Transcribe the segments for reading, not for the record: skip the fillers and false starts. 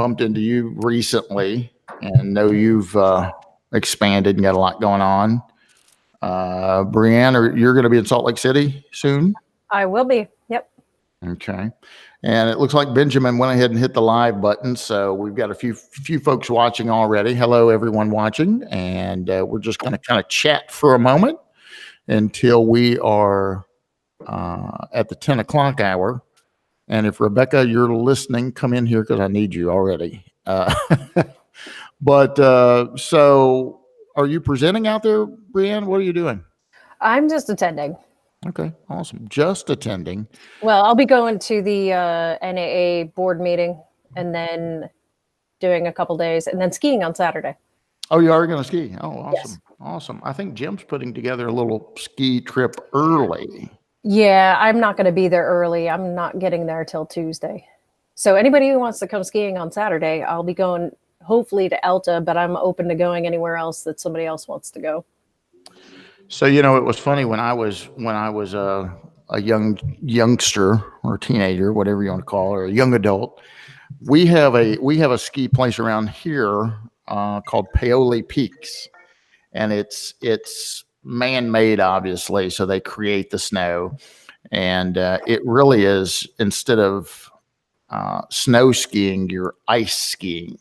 bumped into you recently and know you've expanded and got a lot going on. Brianne, you're going to be in Salt Lake City soon? I will be. Yep. Okay. And it looks like Benjamin went ahead and hit the live button. So we've got a few folks watching already. Hello, everyone watching. And we're just going to kind of chat for a moment until we are at the 10 o'clock hour. And if Rebecca, you're listening, come in here because I need you already. So are you presenting out there, Brianne? What are you doing? I'm just attending. Okay, awesome. Just attending. Well, I'll be going to the NAA board meeting and then doing a couple days and then skiing on Saturday. Oh, you are going to ski? Oh, awesome. Yes. Awesome. I think Jim's putting together a little ski trip early. Yeah, I'm not going to be there early. I'm not getting there till Tuesday. So anybody who wants to come skiing on Saturday, I'll be going hopefully to Alta, but I'm open to going anywhere else that somebody else wants to go. So, it was funny when I was a youngster or teenager, whatever you want to call it, or a young adult. We have a ski place around here called Paoli Peaks, and it's man-made, obviously. So they create the snow, and it really is, instead of snow skiing, you're ice skiing.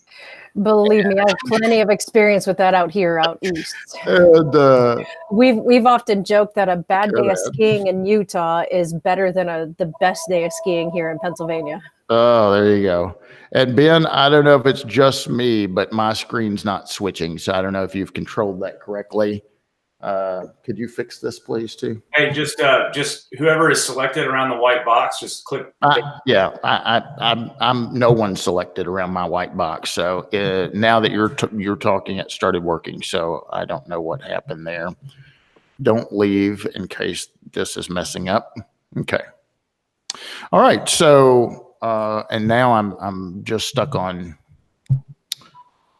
Believe me, I have plenty of experience with that out east. And we've often joked that a bad day of skiing in Utah is better than the best day of skiing here in Pennsylvania. Oh, there you go. And Ben, I don't know if it's just me, but my screen's not switching, so I don't know if you've controlled that correctly. Could you fix this, please, too? Hey, just whoever is selected around the white box, just click. Yeah, I'm no one selected around my white box. So now that you're talking, it started working. So I don't know what happened there. Don't leave in case this is messing up. Okay. All right. So and now I'm just stuck on.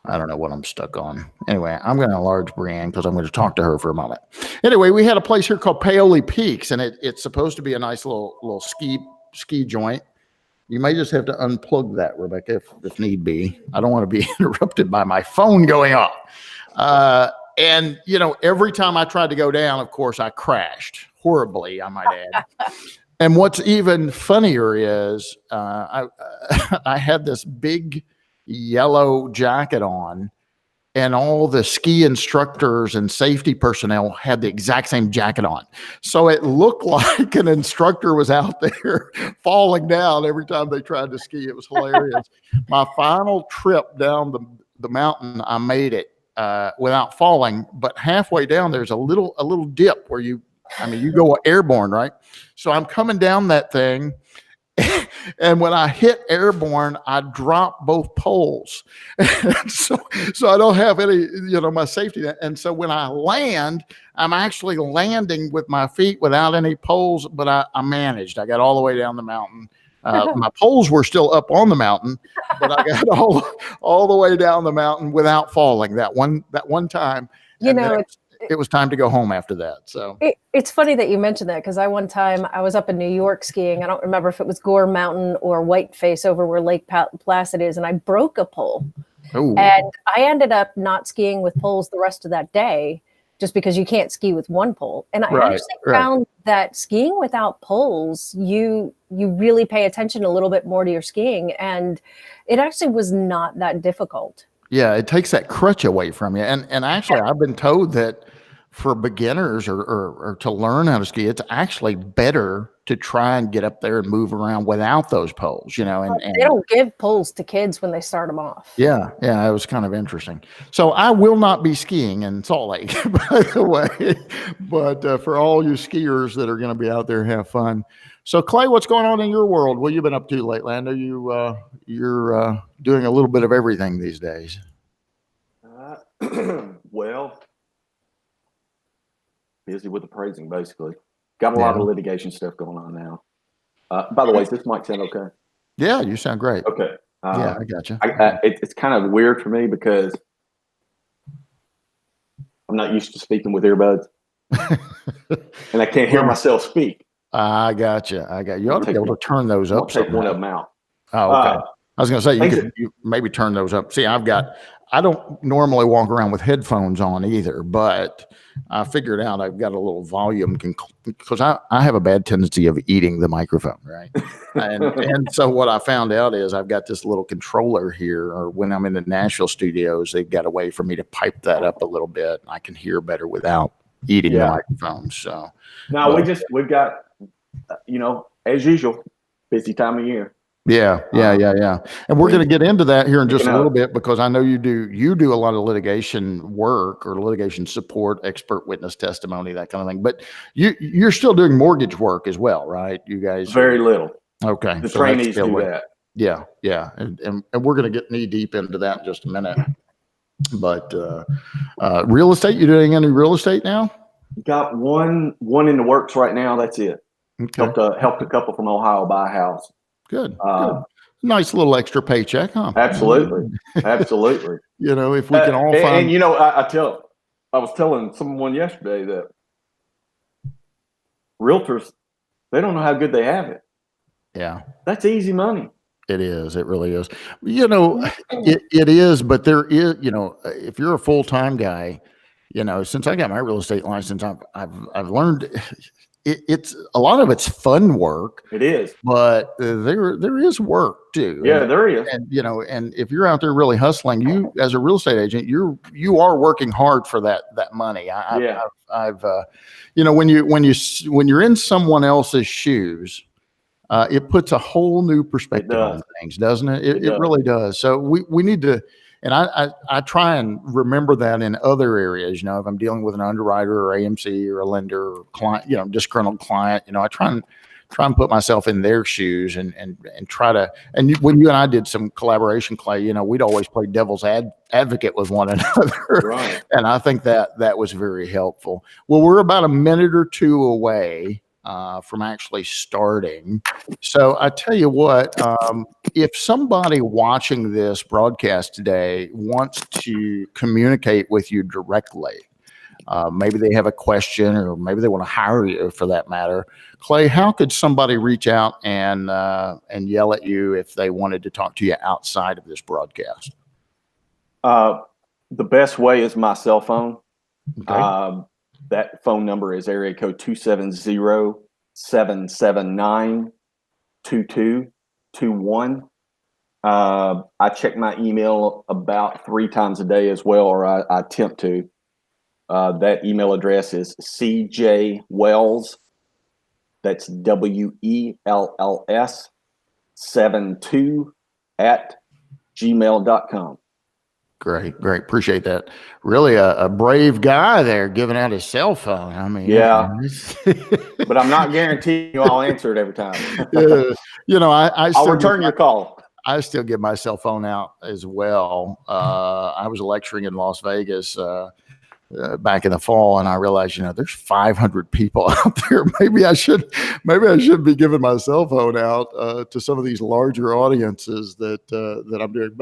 I don't know what I'm stuck on. Anyway, I'm going to enlarge Brianne because I'm going to talk to her for a moment. Anyway, we had a place here called Paoli Peaks, and it's supposed to be a nice little ski joint. You may just have to unplug that, Rebecca, if need be. I don't want to be interrupted by my phone going off. And every time I tried to go down, of course, I crashed horribly, I might add. And what's even funnier is I had this big yellow jacket on, and all the ski instructors and safety personnel had the exact same jacket on. So it looked like an instructor was out there falling down every time they tried to ski. It was hilarious. My final trip down the mountain, I made it without falling, but halfway down, there's a little dip where you go airborne, right? So I'm coming down that thing, and when I hit airborne, I drop both poles. so I don't have any, my safety net. And so when I land, I'm actually landing with my feet without any poles, but I managed. I got all the way down the mountain. My poles were still up on the mountain, but I got all the way down the mountain without falling that one time. It was time to go home after that. So it's funny that you mentioned that, because one time I was up in New York skiing. I don't remember if it was Gore Mountain or Whiteface over where Lake Placid is, and I broke a pole. Ooh. And I ended up not skiing with poles the rest of that day, just because you can't ski with one pole. And I actually found that skiing without poles, you really pay attention a little bit more to your skiing, and it actually was not that difficult. Yeah, it takes that crutch away from you. And actually, I've been told that for beginners or to learn how to ski, it's actually better to try and get up there and move around without those poles, And they don't give poles to kids when they start them off. Yeah, it was kind of interesting. So I will not be skiing in Salt Lake, by the way. But for all you skiers that are going to be out there, have fun. So Clay, what's going on in your world? What have you been up to lately? I know you're doing a little bit of everything these days. Well, busy with appraising, basically. Got a lot of litigation stuff going on now. By the way, does this mic sound okay? Yeah, you sound great. Okay. Yeah, I got you. It's kind of weird for me because I'm not used to speaking with earbuds, and I can't hear myself speak. I got you. You ought to be able to turn those up. I'll take one of them out. Oh, okay. I was going to say, Things you maybe turn those up. See, I don't normally walk around with headphones on either, but I figured out I've got a little volume because I have a bad tendency of eating the microphone, right? And so what I found out is I've got this little controller here, or when I'm in the Nashville studios, they've got a way for me to pipe that up a little bit. I can hear better without eating the microphone. So no, we've got, as usual, busy time of year. Yeah. And we're going to get into that here in just a little bit, because I know you do a lot of litigation work or litigation support, expert witness testimony, that kind of thing. But you're still doing mortgage work as well, right? You guys very little. Okay. The trainees do that. Yeah. And we're going to get knee deep into that in just a minute. But real estate, you doing any real estate now? Got one in the works right now. That's it. Okay. Helped a couple from Ohio buy a house. Good. Nice little extra paycheck, huh? Absolutely. If we can all find. And I was telling someone yesterday that realtors, they don't know how good they have it. Yeah. That's easy money. It is. It really is. It is, but there is, if you're a full-time guy, since I got my real estate license, I've learned it's a lot of it's fun work. It is, but there is work too. Yeah, there is. And if you're out there really hustling, you as a real estate agent, you are working hard for that money. I've when you're in someone else's shoes, it puts a whole new perspective on things, doesn't it? It really does. So we need to. And I try and remember that in other areas, if I'm dealing with an underwriter or AMC or a lender or client, disgruntled client, I try and put myself in their shoes and try to, and when you and I did some collaboration, Clay, we'd always play devil's advocate with one another. Right. And I think that was very helpful. Well, we're about a minute or two away from actually starting. So I tell you what, if somebody watching this broadcast today wants to communicate with you directly, maybe they have a question or maybe they want to hire you for that matter, Clay, how could somebody reach out and yell at you if they wanted to talk to you outside of this broadcast? The best way is my cell phone. Okay. That phone number is area code 270-779-2221. I check my email about 3 times a day as well, or I attempt to. That email address is cjwells, that's WELLS 72 @gmail.com. Great. Appreciate that. Really a brave guy there giving out his cell phone. I mean, yeah, but I'm not guaranteeing you I'll answer it every time. I'll return your call. I still give my cell phone out as well. I was lecturing in Las Vegas back in the fall, and I realized, there's 500 people out there. Maybe I should be giving my cell phone out to some of these larger audiences that I'm doing.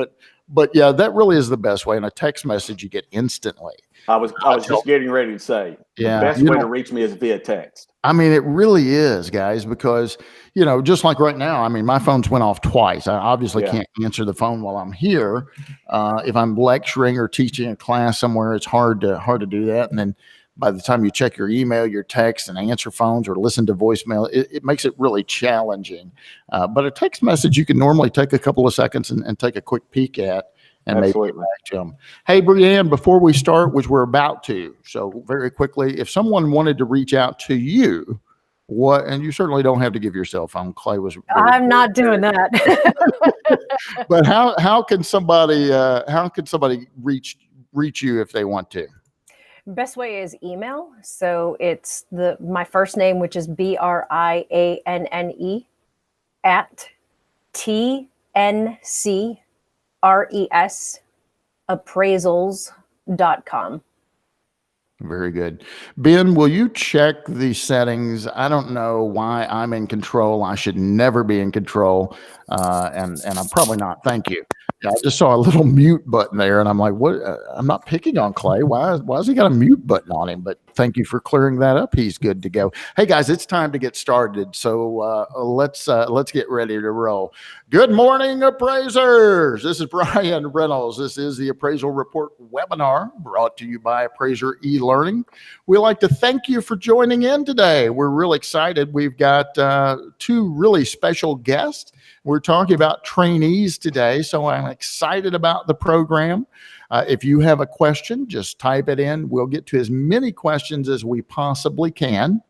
But yeah, that really is the best way. And a text message you get instantly. I was just getting ready to say, the best way to reach me is via text. I mean, it really is, guys, because, just like right now, I mean, my phone's went off twice. I obviously can't answer the phone while I'm here. If I'm lecturing or teaching a class somewhere, it's hard to do that. And then by the time you check your email, your text, and answer phones or listen to voicemail, it makes it really challenging. But a text message, you can normally take a couple of seconds and take a quick peek at. And maybe get back to them. Hey, Brianne, before we start, which we're about to, so very quickly, if someone wanted to reach out to you, and you certainly don't have to give your cell phone. Clay was. I'm not doing that. But how can somebody reach you if they want to? Best way is email. So it's my first name, which is BRIANNE @TNC appraisals.com. Very good. Ben, will you check the settings? I don't know why I'm in control. I should never be in control. And I'm probably not. Thank you. Yeah, I just saw a little mute button there, and I'm like, "What? I'm not picking on Clay. Why has he got a mute button on him?" But thank you for clearing that up. He's good to go. Hey guys, it's time to get started. So let's get ready to roll. Good morning, appraisers. This is Bryan Reynolds. This is the Appraisal Report webinar brought to you by Appraiser eLearning. We'd like to thank you for joining in today. We're real excited. We've got two really special guests. We're talking about trainees today, so I'm excited about the program. If you have a question, just type it in. We'll get to as many questions as we possibly can.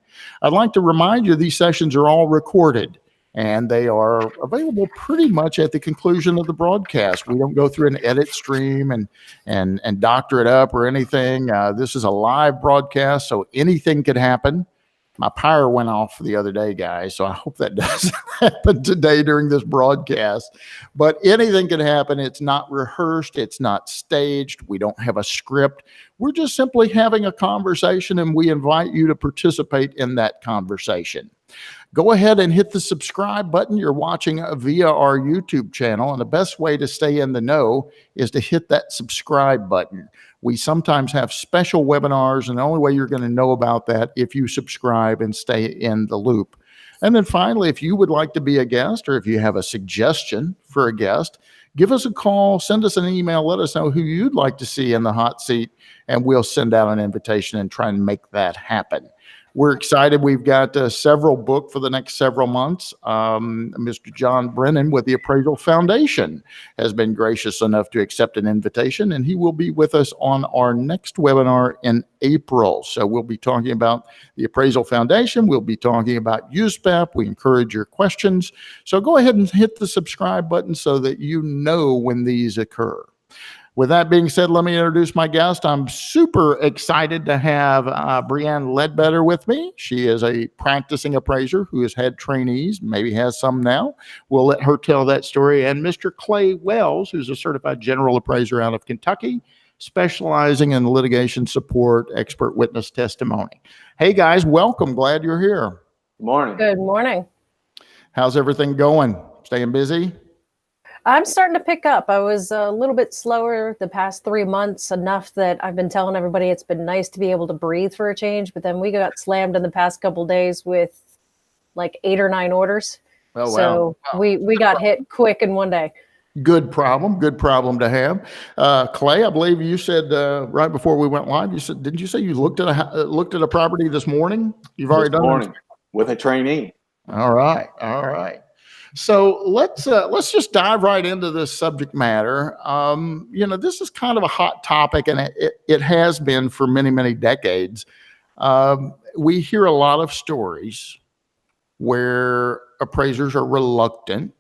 I'd like to remind you these sessions are all recorded, and they are available pretty much at the conclusion of the broadcast. We don't go through an edit stream and doctor it up or anything. This is a live broadcast, so anything could happen. My power went off the other day, guys, so I hope that doesn't happen today during this broadcast. But anything can happen. It's not rehearsed. It's not staged. We don't have a script. We're just simply having a conversation, and we invite you to participate in that conversation. Go ahead and hit the subscribe button. You're watching via our YouTube channel, and the best way to stay in the know is to hit that subscribe button. We sometimes have special webinars, and the only way you're going to know about that if you subscribe and stay in the loop. And then finally, if you would like to be a guest, or if you have a suggestion for a guest, give us a call, send us an email, let us know who you'd like to see in the hot seat, and we'll send out an invitation and try and make that happen. We're excited. We've got several booked for the next several months. Mr. John Brennan with the Appraisal Foundation has been gracious enough to accept an invitation, and he will be with us on our next webinar in April. So we'll be talking about the Appraisal Foundation. We'll be talking about USPAP. We encourage your questions. So go ahead and hit the subscribe button so that you know when these occur. With that being said, let me introduce my guest. I'm super excited to have Brianne Ledbetter with me. She is a practicing appraiser who has had trainees, maybe has some now. We'll let her tell that story. And Mr. Clay Wells, who's a certified general appraiser out of Kentucky, specializing in litigation support, expert witness testimony. Hey guys, welcome. Glad you're here. Good morning. Good morning. How's everything going? Staying busy? I'm starting to pick up. I was a little bit slower the past 3 months, enough that I've been telling everybody it's been nice to be able to breathe for a change. But then we got slammed in the past couple of days with like 8 or 9 orders. Oh, wow. So we got hit quick in one day. Good problem to have. Clay, I believe you said right before we went live, didn't you say you looked at a property this morning? You've already done morning with a trainee. All right. So let's just dive right into this subject matter. This is kind of a hot topic, and it has been for many, many decades. We hear a lot of stories where appraisers are reluctant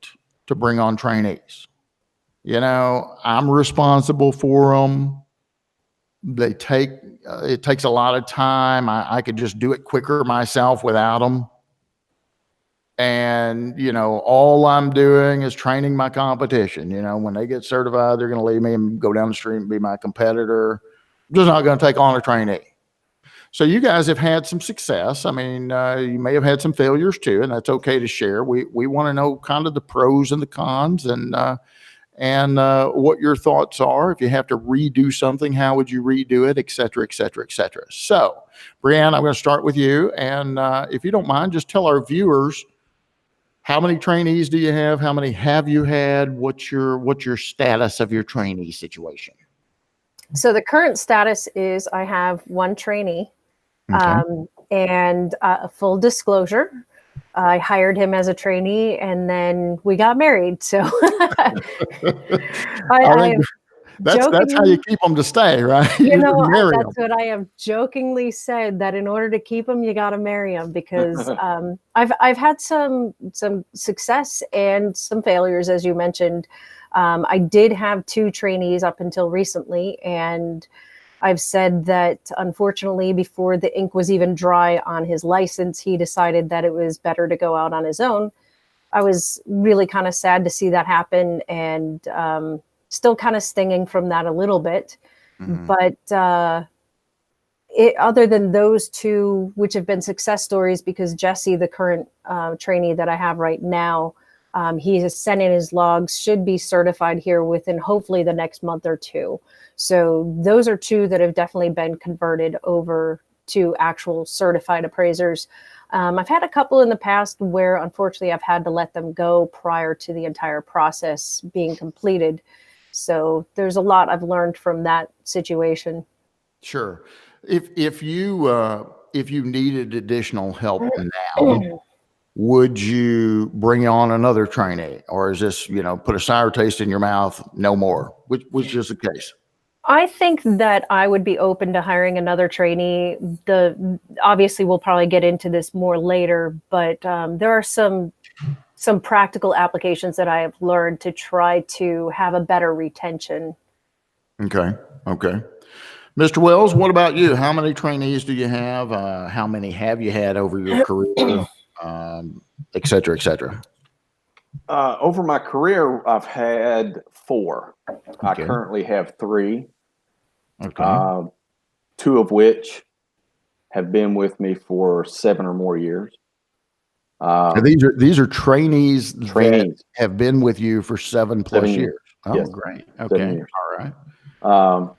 to bring on trainees. I'm responsible for them. It takes a lot of time. I could just do it quicker myself without them. And, all I'm doing is training my competition. When they get certified, they're going to leave me and go down the street and be my competitor. I'm just not going to take on a trainee. So you guys have had some success. I mean, you may have had some failures too, and that's okay to share. We want to know kind of the pros and the cons and what your thoughts are. If you have to redo something, how would you redo it, et cetera, et cetera, et cetera. So, Brianne, I'm going to start with you. And if you don't mind, just tell our viewers, how many trainees do you have? How many have you had? What's your status of your trainee situation? So the current status is I have 1 trainee. Okay. And full disclosure, I hired him as a trainee, and then we got married. So that's how you keep them to stay, right? That's what I have jokingly said, that in order to keep them, you got to marry them, because I've had some success and some failures, as you mentioned. I did have 2 trainees up until recently, and I've said that unfortunately, before the ink was even dry on his license, he decided that it was better to go out on his own. I was really kind of sad to see that happen, and still kind of stinging from that a little bit. Mm-hmm. But other than those 2, which have been success stories, because Jesse, the current trainee that I have right now, He has sent in his logs, should be certified here within hopefully the next month or two. So those are two that have definitely been converted over to actual certified appraisers. I've had a couple in the past where unfortunately I've had to let them go prior to the entire process being completed. So there's a lot I've learned from that situation. Sure. If you needed additional help now, would you bring on another trainee, or is this, put a sour taste in your mouth, no more? Which is the case? I think that I would be open to hiring another trainee. Obviously we'll probably get into this more later, but there are some practical applications that I have learned to try to have a better retention. Okay. Mr. Wells, what about you? How many trainees do you have? How many have you had over your career? Et cetera, et cetera. Over my career, I've had 4. Okay. I currently have 3. Okay. 2 of which have been with me for 7 or more years. These are trainees that Trainees. have been with you for 7+ years. Oh, yes. Great. 7 Okay. years. All right.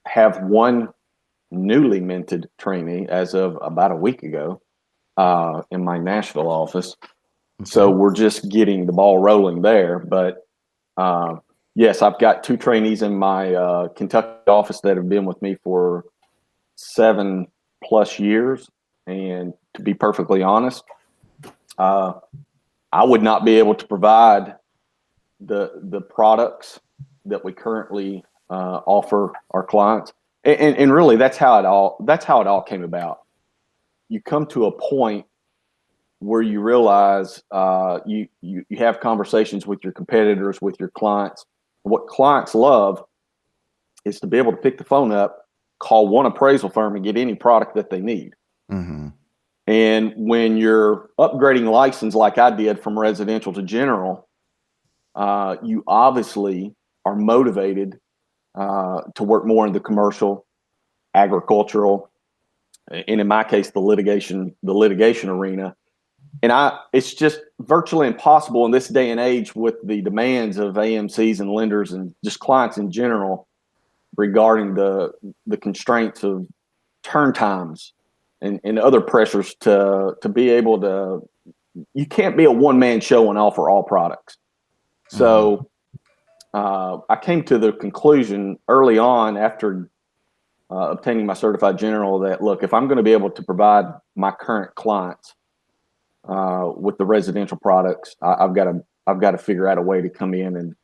Have one newly minted trainee as of about a week ago in my Nashville office. Okay. So we're just getting the ball rolling there. But yes, I've got 2 trainees in my Kentucky office that have been with me for 7+ years. And to be perfectly honest, I would not be able to provide the products that we currently offer our clients, and really that's how it all came about. You come to a point where you realize you have conversations with your competitors, with your clients. What clients love is to be able to pick the phone up, call one appraisal firm, and get any product that they need. Mm-hmm. And when you're upgrading license like I did from residential to general, you obviously are motivated to work more in the commercial, agricultural, and in my case, the litigation arena. And it's just virtually impossible in this day and age with the demands of AMCs and lenders and just clients in general regarding the constraints of turn times and other pressures to be able to. You can't be a one-man show and offer all products. So I came to the conclusion early on after obtaining my certified general that, look, if I'm going to be able to provide my current clients with the residential products, I've got to figure out a way to come in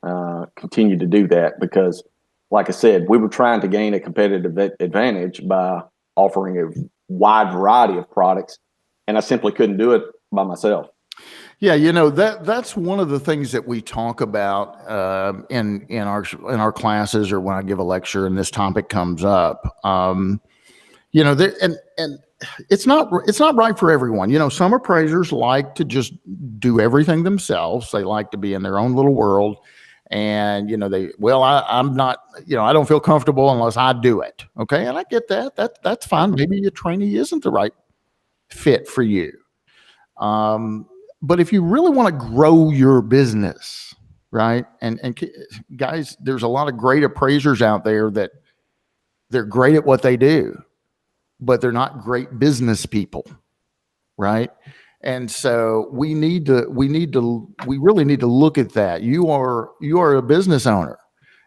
and continue to do that, because, like I said, we were trying to gain a competitive advantage by offering a wide variety of products, and I simply couldn't do it by myself. Yeah, that's one of the things that we talk about in our classes, or when I give a lecture and this topic comes up. And it's not right for everyone. Some appraisers like to just do everything themselves. They like to be in their own little world, and I'm not, I don't feel comfortable unless I do it. Okay, and I get that. That's fine. Maybe a trainee isn't the right fit for you. But if you really want to grow your business, right? And guys, there's a lot of great appraisers out there that they're great at what they do, but they're not great business people, right? And so we really need to look at that. You are a business owner,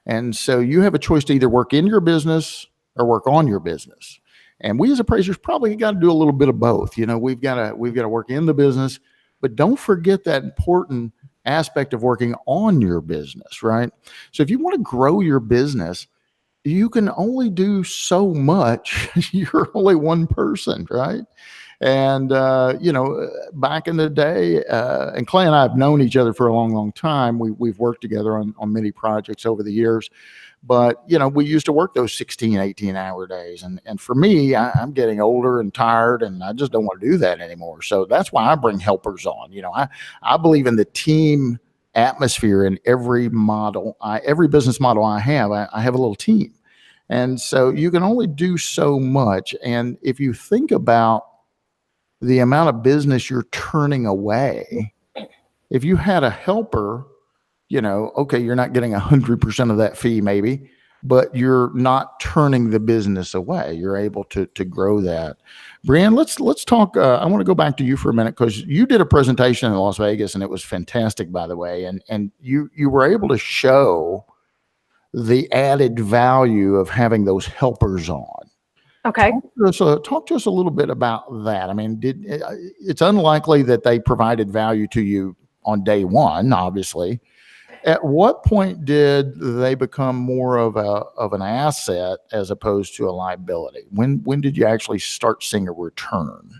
and so you have a choice to either work in your business or work on your business. And we as appraisers probably got to do a little bit of both. We've got to work in the business, but don't forget that important aspect of working on your business, right? So if you want to grow your business, you can only do so much. You're only one person, right? And, back in the day, and Clay and I have known each other for a long, long time. We've worked together on many projects over the years. But, we used to work those 16, 18-hour days. And for me, I'm getting older and tired, and I just don't want to do that anymore. So that's why I bring helpers on. I believe in the team atmosphere in every business model I have. I have a little team. And so you can only do so much. And if you think about the amount of business you're turning away. If you had a helper, okay, you're not getting 100% of that fee maybe, but you're not turning the business away. You're able to grow that. Brianne, let's talk. I want to go back to you for a minute because you did a presentation in Las Vegas and it was fantastic, by the way. And you were able to show the added value of having those helpers on. Okay. Talk to us a little bit about that. I mean, it's unlikely that they provided value to you on day one, obviously. At what point did they become more of an asset as opposed to a liability? When did you actually start seeing a return?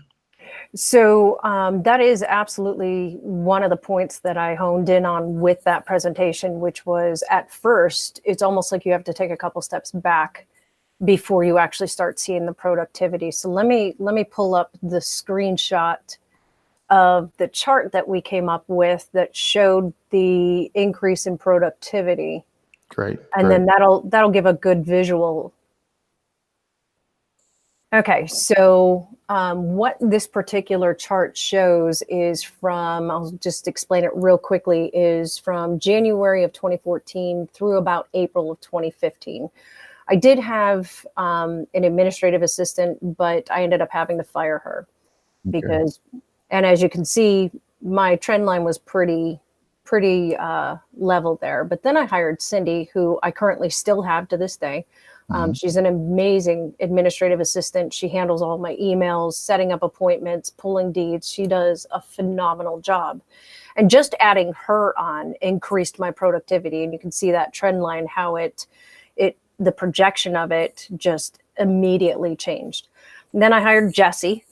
So that is absolutely one of the points that I honed in on with that presentation, which was at first, it's almost like you have to take a couple steps back before you actually start seeing the productivity. So let me pull up the screenshot of the chart that we came up with that showed the increase in productivity. Great. And then that'll give a good visual. Okay, so what this particular chart shows is from, I'll just explain it real quickly, is from January of 2014 through about April of 2015. I did have an administrative assistant, but I ended up having to fire her because, and as you can see, my trend line was pretty level there. But then I hired Cindy, who I currently still have to this day. She's an amazing administrative assistant. She handles all my emails, setting up appointments, pulling deeds. She does a phenomenal job. And just adding her on increased my productivity. And you can see that trend line, how the projection of it just immediately changed. And then I hired Jesse,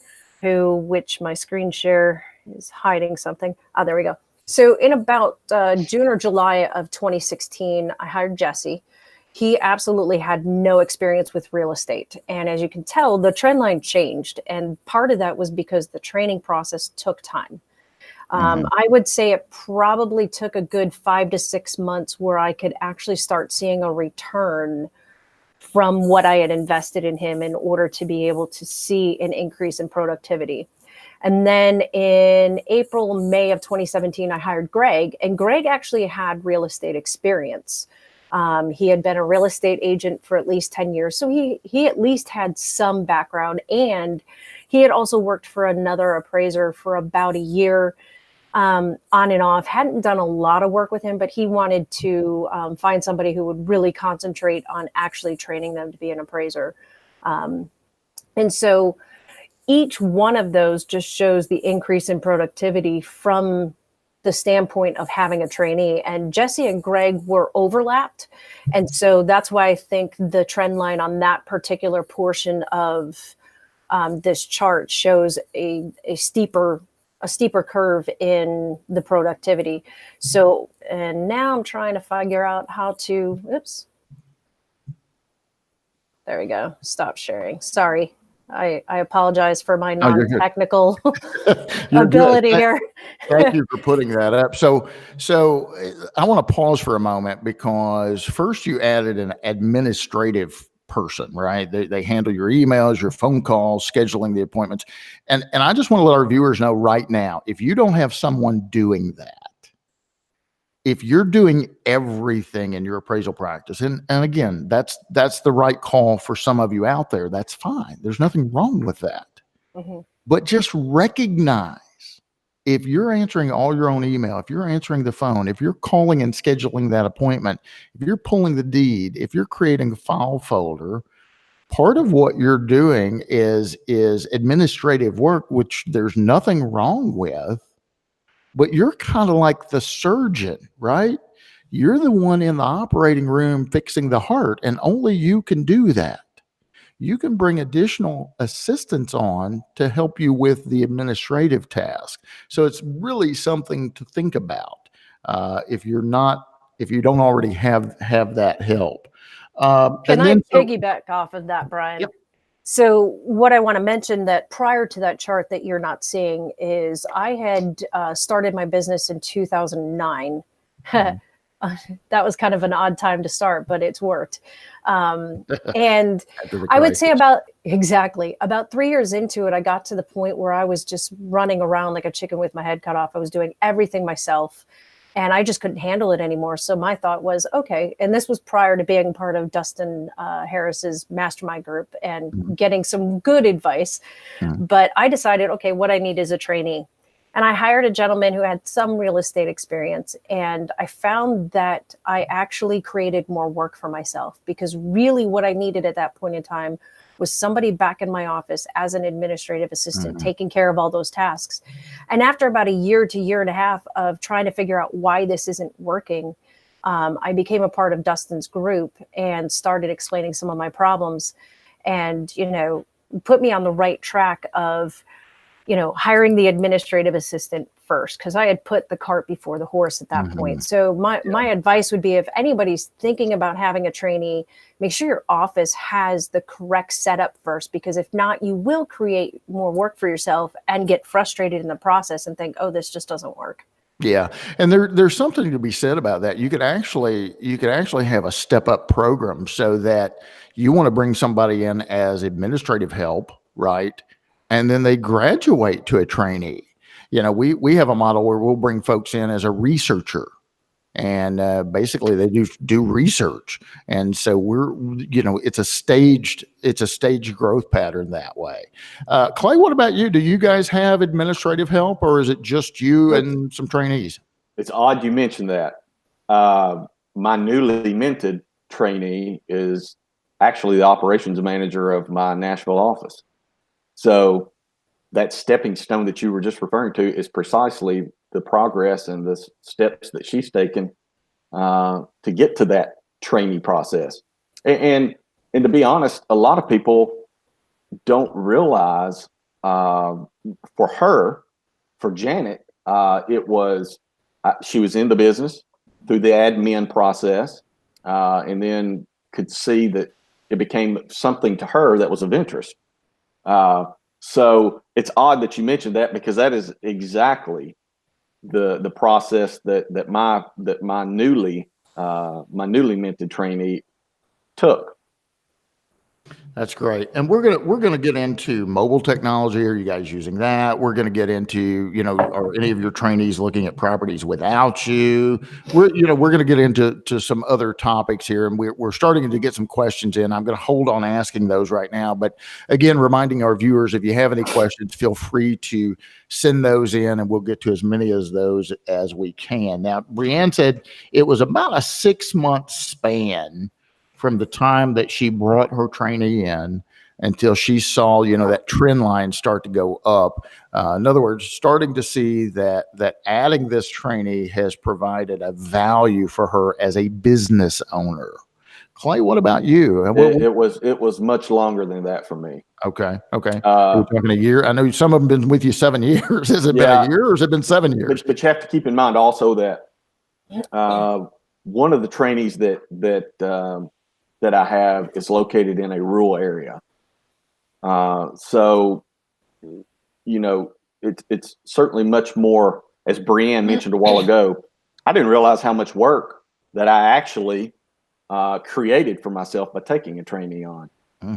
which my screen share is hiding something. Oh, there we go. So in about June or July of 2016, I hired Jesse. He absolutely had no experience with real estate. And as you can tell, the trend line changed. And part of that was because the training process took time. I would say it probably took a good 5 to 6 months where I could actually start seeing a return from what I had invested in him in order to be able to see an increase in productivity. And then in April, May of 2017, I hired Greg, and Greg actually had real estate experience. He had been a real estate agent for at least 10 years. So he at least had some background, and he had also worked for another appraiser for about a year, on and off. Hadn't done a lot of work with him, but he wanted to find somebody who would really concentrate on actually training them to be an appraiser. And so each one of those just shows the increase in productivity from the standpoint of having a trainee. And Jesse and Greg were overlapped. And so that's why I think the trend line on that particular portion of this chart shows a steeper curve in the productivity. So, and now I'm trying to figure out how to, oops. There we go. Stop sharing. Sorry. I apologize for my non-technical ability here. Thank you for putting that up. So I want to pause for a moment because first you added an administrative person, right? They handle your emails, your phone calls, scheduling the appointments. And I just want to let our viewers know right now, if you don't have someone doing that, if you're doing everything in your appraisal practice, and again, that's the right call for some of you out there, that's fine. There's nothing wrong with that. But just recognize if you're answering all your own email, if you're answering the phone, if you're calling and scheduling that appointment, if you're pulling the deed, if you're creating a file folder, part of what you're doing is administrative work, which there's nothing wrong with. But you're kind of like the surgeon, right? You're the one in the operating room fixing the heart, and only you can do that. You can bring additional assistants on to help you with the administrative task. So it's really something to think about if you don't already have that help. Can I piggyback off of that, Brian? Yep. So what I want to mention that prior to that chart that you're not seeing is I had started my business in 2009. that was kind of an odd time to start, but it's worked. And After the I would say crisis. about 3 years into it, I got to the point where I was just running around like a chicken with my head cut off. I was doing everything myself and I just couldn't handle it anymore. So my thought was, okay. And this was prior to being part of Dustin Harris's mastermind group and getting some good advice. But I decided, okay, what I need is a trainee. And I hired a gentleman who had some real estate experience. And I found that I actually created more work for myself, because really what I needed at that point in time was somebody back in my office as an administrative assistant, taking care of all those tasks. And after about a year to year and a half of trying to figure out why this isn't working, I became a part of Dustin's group and started explaining some of my problems and, put me on the right track of, hiring the administrative assistant first, because I had put the cart before the horse at that point. So my advice would be, if anybody's thinking about having a trainee, make sure your office has the correct setup first, because if not, you will create more work for yourself and get frustrated in the process and think, oh, this just doesn't work. Yeah. And there's something to be said about that. You could actually have a step up program, so that you want to bring somebody in as administrative help, right? And then they graduate to a trainee. We have a model where we'll bring folks in as a researcher, and basically they do research. And so it's a staged growth pattern that way. Clay, what about you? Do you guys have administrative help, or is it just you and some trainees? It's odd you mentioned that. My newly minted trainee is actually the operations manager of my Nashville office. So that stepping stone that you were just referring to is precisely the progress and the steps that she's taken to get to that trainee process. And to be honest, a lot of people don't realize for Janet, she was in the business through the admin process, and then could see that it became something to her that was of interest. So it's odd that you mentioned that, because that is exactly the process that my newly minted trainee took. That's great. And we're gonna get into mobile technology. Are you guys using that? We're gonna get into, are any of your trainees looking at properties without you? We're gonna get into some other topics here, and we're starting to get some questions in. I'm gonna hold on asking those right now. But again, reminding our viewers, if you have any questions, feel free to send those in, and we'll get to as many of those as we can. Now, Brianne said it was about a 6-month span from the time that she brought her trainee in until she saw, that trend line start to go up. In other words, starting to see that adding this trainee has provided a value for her as a business owner. Clay, what about you? It was much longer than that for me. Okay. We're talking a year. I know some of them been with you 7 years. Has it been a year, or has it been 7 years? But you have to keep in mind also that one of the trainees that I have is located in a rural area. So, it's certainly much more, as Brianne mentioned a while ago. I didn't realize how much work that I actually created for myself by taking a trainee on.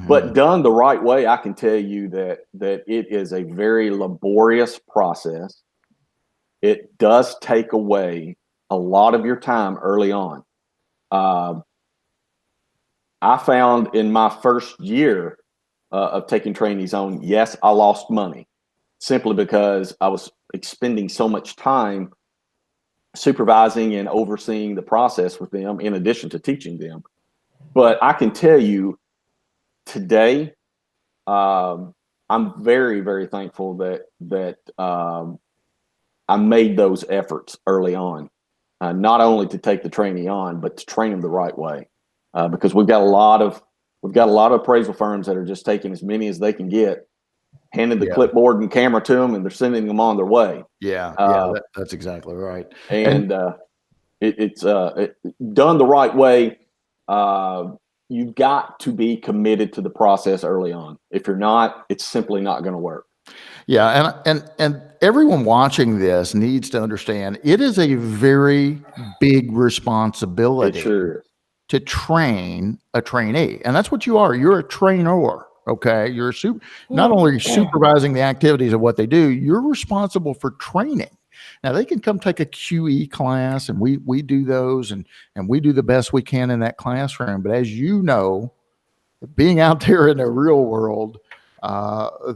But done the right way, I can tell you that it is a very laborious process. It does take away a lot of your time early on. I found in my first year of taking trainees on, yes, I lost money simply because I was expending so much time supervising and overseeing the process with them in addition to teaching them. But I can tell you today, I'm very, very thankful that I made those efforts early on, not only to take the trainee on, but to train them the right way. Because we've got a lot of appraisal firms that are just taking as many as they can get, handing the clipboard and camera to them, and they're sending them on their way. That's exactly right. And it's done the right way. You've got to be committed to the process early on. If you're not, it's simply not going to work. Yeah, and everyone watching this needs to understand it is a very big It responsibility sure is. to train a trainee. And that's what you are. You're a trainer. Okay. You're not only supervising the activities of what they do, you're responsible for training. Now they can come take a QE class, and we do those, and we do the best we can in that classroom. But as you know, being out there in the real world,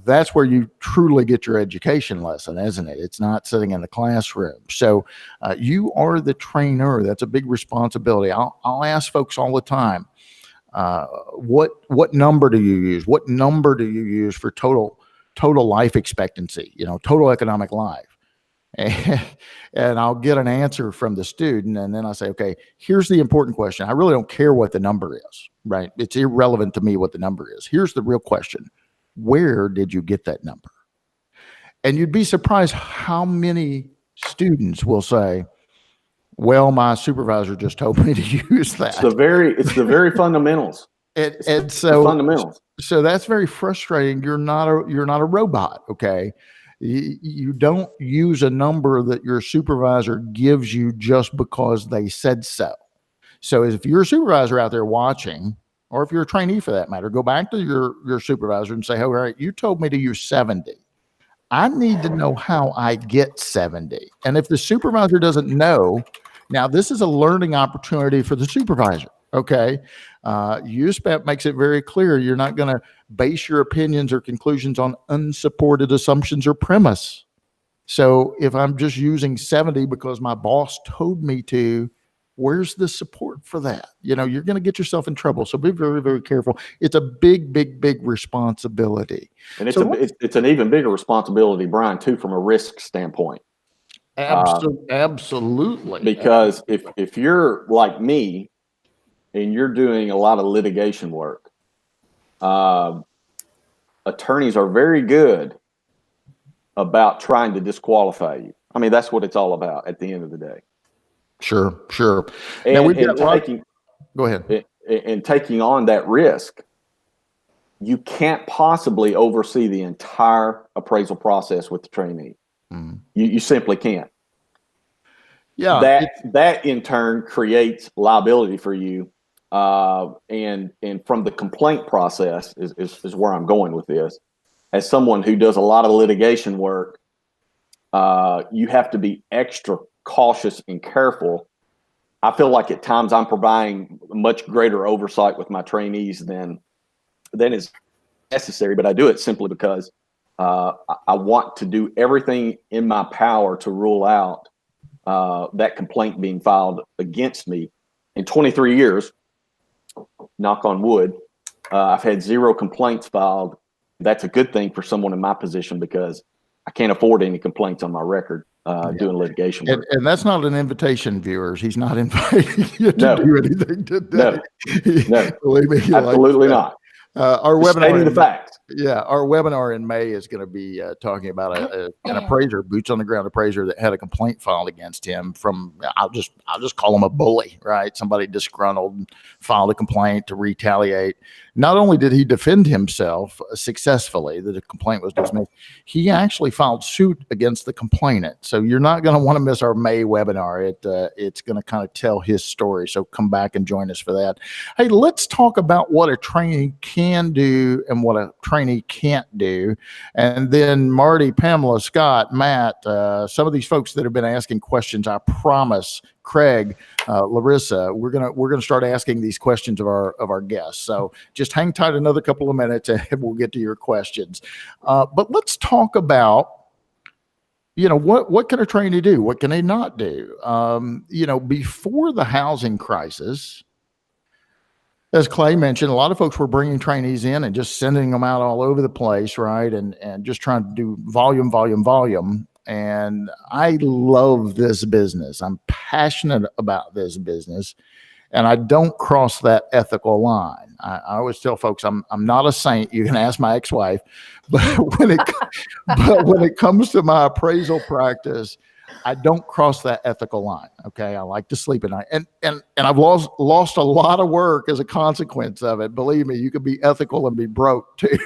that's where you truly get your education lesson, isn't it? It's not sitting in the classroom. So you are the trainer. That's a big responsibility. I'll ask folks all the time, what number do you use? What number do you use for total life expectancy? Total economic life. And I'll get an answer from the student, and then I say, okay, here's the important question. I really don't care what the number is, right? It's irrelevant to me what the number is. Here's the real question. Where did you get that number? And you'd be surprised how many students will say, well, my supervisor just told me to use that. It's the very fundamentals. And so fundamentals. So that's very frustrating. You're not a robot. Okay. You don't use a number that your supervisor gives you just because they said so. So if you're a supervisor out there watching, or if you're a trainee for that matter, go back to your supervisor and say, all right, you told me to use 70. I need to know how I get 70. And if the supervisor doesn't know, now this is a learning opportunity for the supervisor. Okay. USPAP makes it very clear. You're not going to base your opinions or conclusions on unsupported assumptions or premise. So if I'm just using 70 because my boss told me to, where's the support for that? You're going to get yourself in trouble. So be very, very careful. It's a big, big, big responsibility. And it's an even bigger responsibility, Brian, too, from a risk standpoint. Absolutely. Because if you're like me and you're doing a lot of litigation work, attorneys are very good about trying to disqualify you. I mean, that's what it's all about at the end of the day. Sure. And, now go ahead. And taking on that risk, you can't possibly oversee the entire appraisal process with the trainee. Mm. You simply can't. Yeah. That in turn creates liability for you. And from the complaint process is where I'm going with this. As someone who does a lot of litigation work, you have to be extra cautious and careful. I feel like at times I'm providing much greater oversight with my trainees than is necessary, but I do it simply because I want to do everything in my power to rule out that complaint being filed against me. In 23 years, knock on wood, I've had 0 complaints filed. That's a good thing for someone in my position because I can't afford any complaints on my record doing litigation work. And that's not an invitation, viewers. He's not inviting you to do anything today. No. Believe me, absolutely not. Our Just webinar, stating the facts. Yeah, our webinar in May is going to be talking about an appraiser, boots on the ground appraiser that had a complaint filed against him from, I'll just call him a bully, right? Somebody disgruntled filed a complaint to retaliate. Not only did he defend himself successfully, the complaint was dismissed, he actually filed suit against the complainant. So you're not going to want to miss our May webinar. It's going to kind of tell his story. So come back and join us for that. Hey, let's talk about what a trainee can do and what a trainee can't do. And then Marty, Pamela, Scott, Matt, some of these folks that have been asking questions, I promise, Craig, Larissa, we're gonna start asking these questions of our guests. So just hang tight another couple of minutes and we'll get to your questions. But let's talk about, what can a trainee do? What can they not do? Before the housing crisis, as Clay mentioned, a lot of folks were bringing trainees in and just sending them out all over the place, right? And just trying to do volume. And I love this business. I'm passionate about this business, and I don't cross that ethical line. I always tell folks I'm not a saint. You can ask my ex-wife, but when it comes to my appraisal practice, I don't cross that ethical line. Okay. I like to sleep at night, and I've lost a lot of work as a consequence of it. Believe me, you can be ethical and be broke too.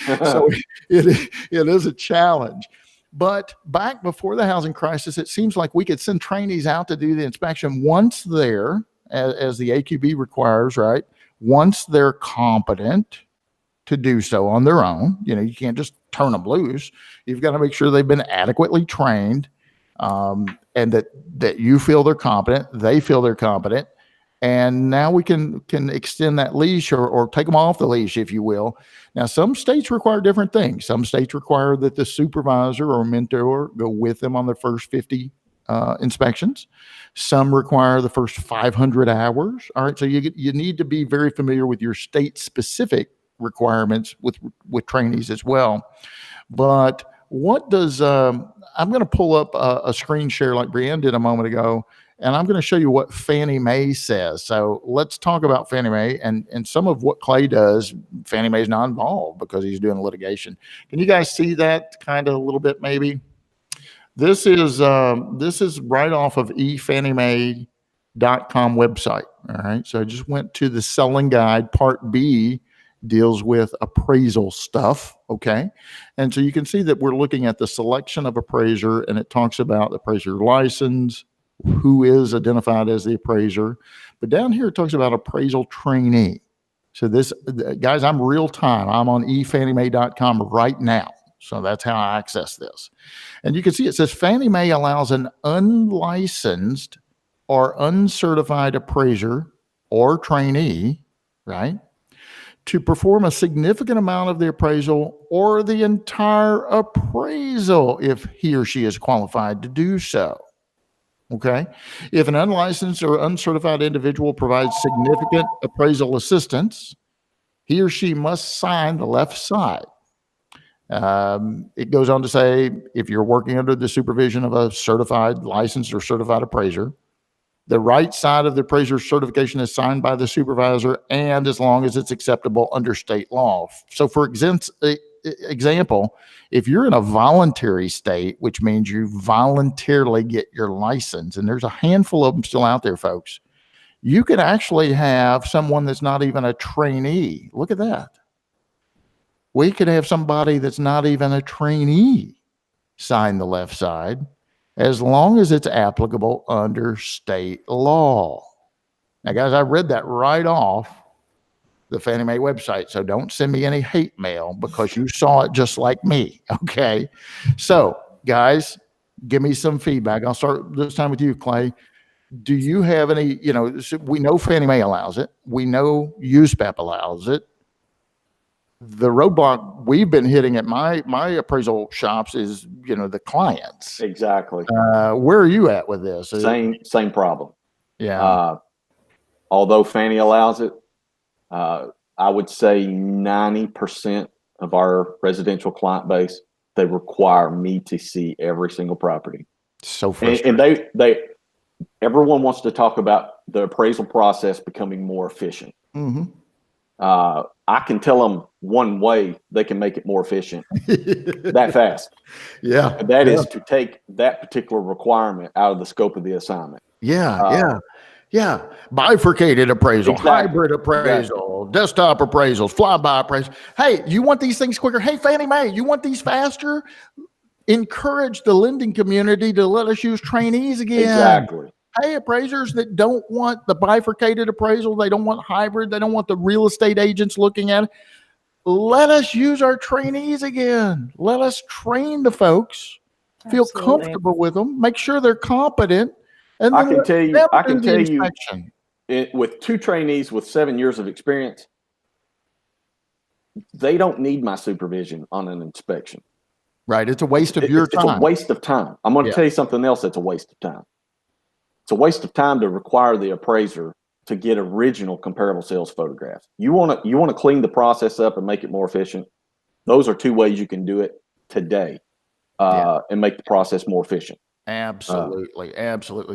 So it is a challenge. But back before the housing crisis, it seems like we could send trainees out to do the inspection once they're, as the AQB requires, right? Once they're competent to do so on their own. You can't just turn them loose. You've got to make sure they've been adequately trained, and that you feel they're competent, they feel they're competent. And now we can extend that leash or take them off the leash, if you will. Now, some states require different things. Some states require that the supervisor or mentor go with them on the first 50 inspections. Some require the first 500 hours. All right. So you need to be very familiar with your state specific requirements with trainees as well. But what does, I'm going to pull up a screen share like Brianne did a moment ago, and I'm going to show you what Fannie Mae says. So let's talk about Fannie Mae and some of what Clay does. Fannie Mae's not involved because he's doing litigation. Can you guys see that kind of a little bit maybe? This is right off of eFannieMae.com website. All right. So I just went to the selling guide. Part B deals with appraisal stuff. Okay. And so you can see that we're looking at the selection of appraiser, and it talks about the appraiser license, who is identified as the appraiser. But down here, it talks about appraisal trainee. So this, guys, I'm real time. I'm on eFannieMae.com right now. So that's how I access this. And you can see it says Fannie Mae allows an unlicensed or uncertified appraiser or trainee, right, to perform a significant amount of the appraisal or the entire appraisal if he or she is qualified to do so. Okay. If an unlicensed or uncertified individual provides significant appraisal assistance, he or she must sign the left side. It goes on to say, if you're working under the supervision of a certified, licensed, or certified appraiser, the right side of the appraiser's certification is signed by the supervisor, and as long as it's acceptable under state law. So for example, if you're in a voluntary state, which means you voluntarily get your license, and there's a handful of them still out there, folks, you could actually have someone that's not even a trainee. Look at that. We could have somebody that's not even a trainee sign the left side, as long as it's applicable under state law. Now, guys, I read that right off the Fannie Mae website, so don't send me any hate mail because you saw it just like me, okay? So, guys, give me some feedback. I'll start this time with you, Clay. Do you have any, we know Fannie Mae allows it. We know USPAP allows it. The roadblock we've been hitting at my appraisal shops is, the clients. Exactly. Where are you at with this? Same problem. Yeah. Although Fannie allows it, I would say 90% of our residential client base, they require me to see every single property. So frustrating. And everyone wants to talk about the appraisal process becoming more efficient. Mm-hmm. I can tell them one way they can make it more efficient that fast. Yeah. And that is to take that particular requirement out of the scope of the assignment. Yeah. Bifurcated appraisal, exactly. Hybrid appraisal, desktop appraisals, flyby appraisal. Hey, you want these things quicker? Hey, Fannie Mae, you want these faster? Encourage the lending community to let us use trainees again. Exactly. Hey, appraisers that don't want the bifurcated appraisal, they don't want hybrid, they don't want the real estate agents looking at it. Let us use our trainees again. Let us train the folks, feel comfortable with them, make sure they're competent. And I can tell you, with two trainees with 7 years of experience, they don't need my supervision on an inspection. Right. It's a waste of your time. It's a waste of time. I'm going to tell you something else that's a waste of time. It's a waste of time to require the appraiser to get original comparable sales photographs. You want to clean the process up and make it more efficient. Those are two ways you can do it today and make the process more efficient. Absolutely.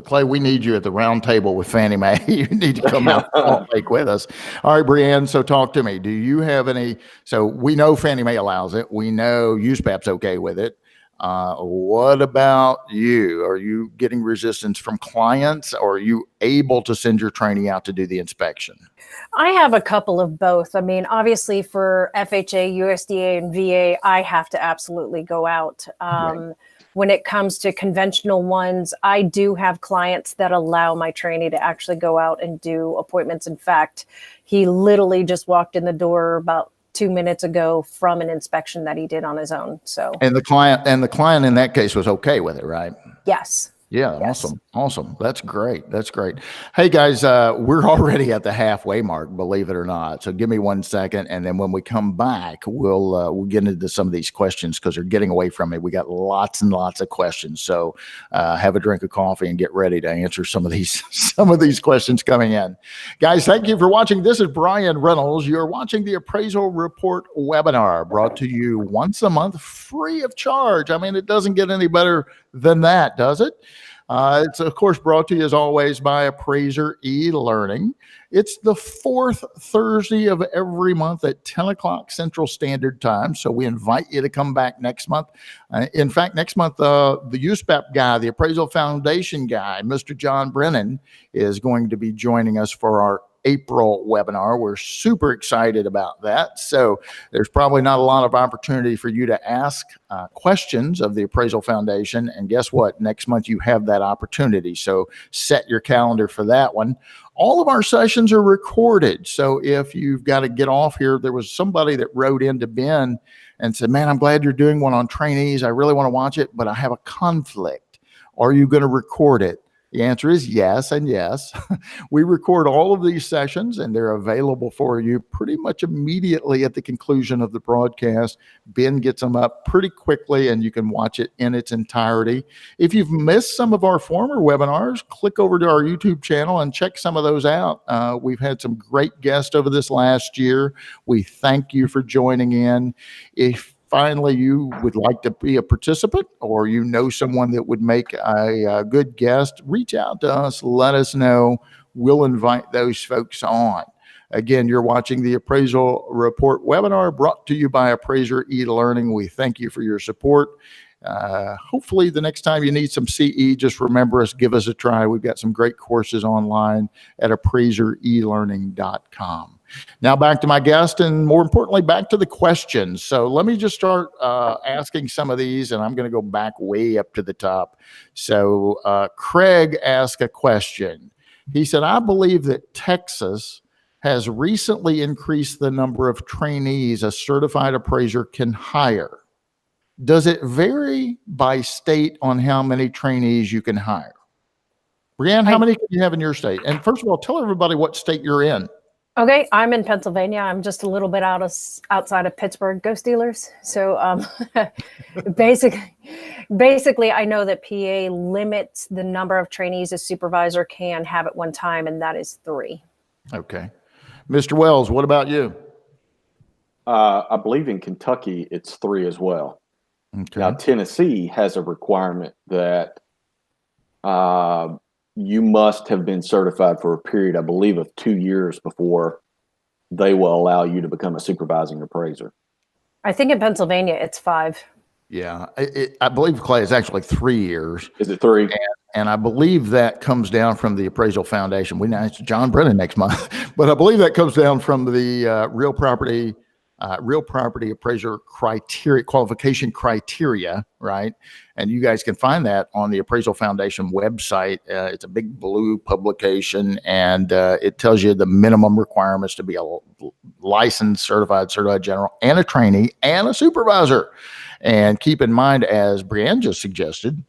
Clay, we need you at the round table with Fannie Mae. You need to come out and make with us. All right, Brianne, so talk to me. Do you have any, so we know Fannie Mae allows it. We know USPAP's okay with it. What about you? Are you getting resistance from clients, or are you able to send your trainee out to do the inspection? I have a couple of both. I mean, obviously for FHA, USDA, and VA, I have to absolutely go out. Right. When it comes to conventional ones, I do have clients that allow my trainee to actually go out and do appointments. In fact, he literally just walked in the door about 2 minutes ago from an inspection that he did on his own. So, And the client in that case was okay with it, right? yes. Yeah, Yes. awesome. That's great. Hey guys, we're already at the halfway mark, believe it or not. So give me 1 second, and then when we come back, we'll get into some of these questions because they're getting away from me. We got lots and lots of questions. So have a drink of coffee and get ready to answer some of these questions coming in. Guys, thank you for watching. This is Bryan Reynolds. You're watching the Appraisal Report webinar, brought to you once a month, free of charge. I mean, it doesn't get any better than that, does it? It's, of course, brought to you, as always, by Appraiser eLearning. It's the fourth Thursday of every month at 10 o'clock Central Standard Time. So we invite you to come back next month. In fact, next month, the USPAP guy, the Appraisal Foundation guy, Mr. John Brennan, is going to be joining us for our April webinar. We're super excited about that. So there's probably not a lot of opportunity for you to ask questions of the Appraisal Foundation. And guess what? Next month you have that opportunity. So set your calendar for that one. All of our sessions are recorded. So if you've got to get off here, there was somebody that wrote into Ben and said, man, I'm glad you're doing one on trainees. I really want to watch it, but I have a conflict. Are you going to record it? The answer is yes and yes. We record all of these sessions and they're available for you pretty much immediately at the conclusion of the broadcast. Ben gets them up pretty quickly and you can watch it in its entirety. If you've missed some of our former webinars, click over to our YouTube channel and check some of those out. We've had some great guests over this last year. We thank you for joining in. If finally you would like to be a participant, or you know someone that would make a good guest, reach out to us, let us know. We'll invite those folks on. Again, you're watching the Appraisal Report webinar brought to you by Appraiser eLearning. We thank you for your support. Hopefully the next time you need some CE, just remember us, give us a try. We've got some great courses online at appraiser-elearning.com. Now back to my guest, and more importantly, back to the questions. So let me just start asking some of these, and I'm going to go back way up to the top. So Craig asked a question. He said, I believe that Texas has recently increased the number of trainees a certified appraiser can hire. Does it vary by state on how many trainees you can hire? Brianne, how many can you have in your state? And first of all, tell everybody what state you're in. Okay, I'm in Pennsylvania. I'm just a little bit outside of Pittsburgh. Go Steelers. So basically, I know that PA limits the number of trainees a supervisor can have at one time, and that is 3. Okay. Mr. Wells, what about you? I believe in Kentucky, it's 3 as well. Okay. Now, Tennessee has a requirement that you must have been certified for a period, I believe, of 2 years before they will allow you to become a supervising appraiser. I think in Pennsylvania, it's 5. Yeah, I believe, Clay, it's actually 3 years. Is it 3? And I believe that comes down from the Appraisal Foundation. We know it's John Brennan next month, but I believe that comes down from the real property appraiser criteria, qualification criteria, right? And you guys can find that on the Appraisal Foundation website. It's a big blue publication, and it tells you the minimum requirements to be a licensed, certified general, and a trainee, and a supervisor. And keep in mind, as Brianne just suggested,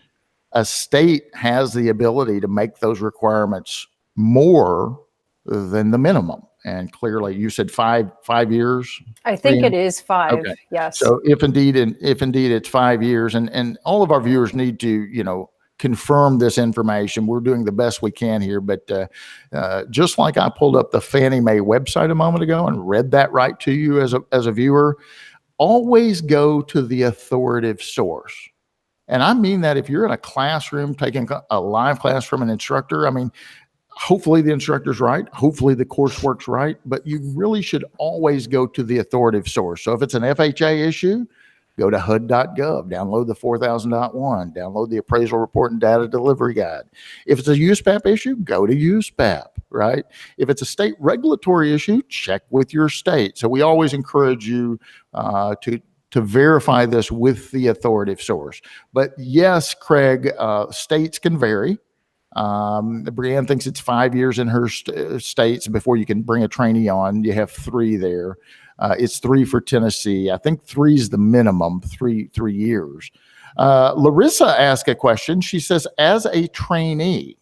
a state has the ability to make those requirements more than the minimum. And clearly, you said five years. I think it is 5. Okay. Yes. So if indeed it's 5 years, and all of our viewers need to, confirm this information. We're doing the best we can here, but just like I pulled up the Fannie Mae website a moment ago and read that right to you as a viewer, always go to the authoritative source. And I mean that if you're in a classroom taking a live class from an instructor, I mean, hopefully the instructor's right. Hopefully the coursework's right, but you really should always go to the authoritative source. So if it's an FHA issue, Go to HUD.gov, download the 4000.1, download the appraisal report and data delivery guide. If it's a USPAP issue, go to USPAP, right? If it's a state regulatory issue, check with your state. So we always encourage you to verify this with the authoritative source. But yes, Craig, states can vary. Brianne thinks it's 5 years in her states before you can bring a trainee on. You have 3 there. It's 3 for Tennessee. I think 3 is the minimum, 3 years. Larissa asked a question. She says, as a trainee,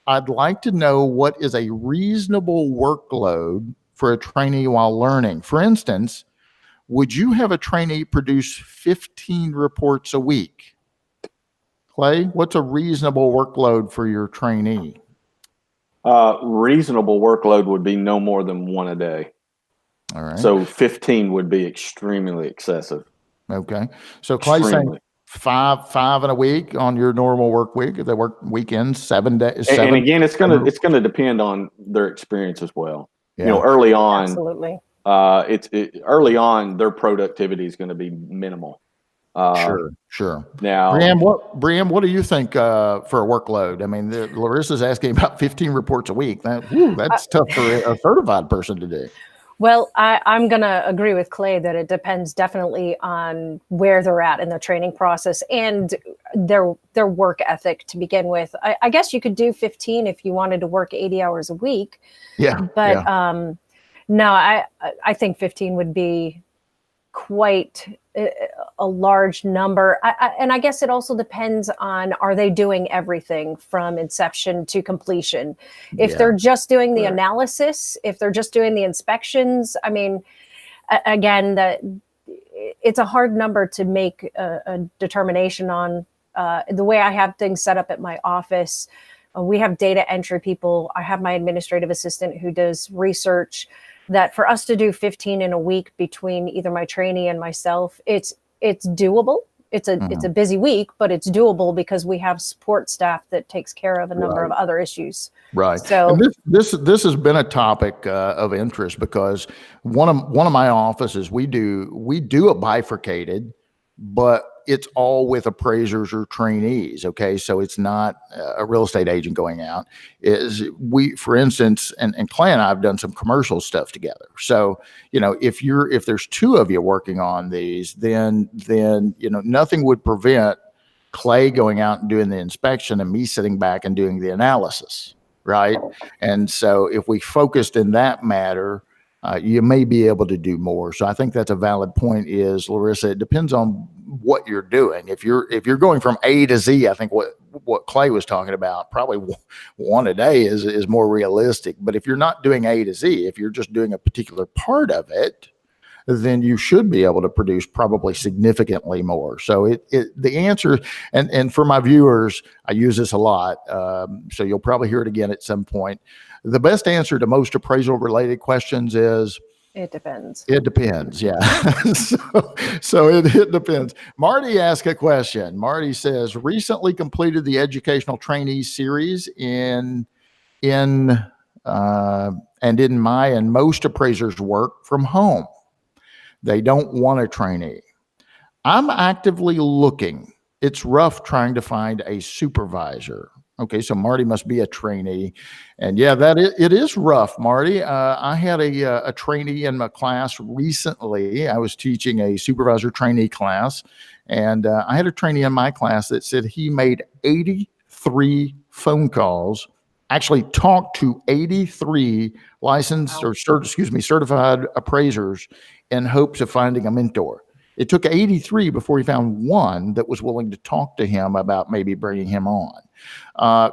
I'd like to know what is a reasonable workload for a trainee while learning. For instance, would you have a trainee produce 15 reports a week? Clay, what's a reasonable workload for your trainee? Reasonable workload would be no more than 1 a day. All right. So 15 would be extremely excessive. Okay. So Clay's saying five in a week on your normal work week. If they work weekends, 7 days. And again, it's gonna depend on their experience as well. Yeah. You know, early on, Absolutely. Early on, their productivity is going to be minimal. Sure. Now, Brianne, what do you think for a workload? I mean, Larissa's asking about 15 reports a week. That's tough for a certified person to do. Well, I'm going to agree with Clay that it depends definitely on where they're at in their training process and their work ethic to begin with. I guess you could do 15 if you wanted to work 80 hours a week. Yeah. But no, I think 15 would be quite a large number. And I guess it also depends on, are they doing everything from inception to completion? If they're just doing the analysis, if they're just doing the inspections, I mean, again, it's a hard number to make a determination on. The way I have things set up at my office, we have data entry people. I have my administrative assistant who does research. That for us to do 15 in a week between either my trainee and myself, it's doable. It's a busy week, but it's doable because we have support staff that takes care of a number of other issues. Right. So and this has been a topic of interest because one of my offices we do a bifurcated, but it's all with appraisers or trainees. Okay, so it's not a real estate agent going out. For instance, and Clay and I have done some commercial stuff together. So if there's 2 of you working on these, then nothing would prevent Clay going out and doing the inspection and me sitting back and doing the analysis, right? And so if we focused in that matter, you may be able to do more. So I think that's a valid point. Is Larissa? It depends on what you're doing. If you're going from A to Z, I think what Clay was talking about, probably 1 a day is more realistic. But if you're not doing A to Z, if you're just doing a particular part of it, then you should be able to produce probably significantly more. So the answer, and for my viewers, I use this a lot. So you'll probably hear it again at some point. The best answer to most appraisal related questions is it depends. It depends. Yeah. so it depends. Marty asked a question. Marty says, recently completed the educational trainee series and most appraisers work from home. They don't want a trainee. I'm actively looking. It's rough trying to find a supervisor. Okay, so Marty must be a trainee. And yeah, it is rough, Marty. I had a trainee in my class recently. I was teaching a supervisor trainee class, and I had a trainee in my class that said he made 83 phone calls, actually talked to 83 licensed certified appraisers in hopes of finding a mentor. It took 83 before he found one that was willing to talk to him about maybe bringing him on.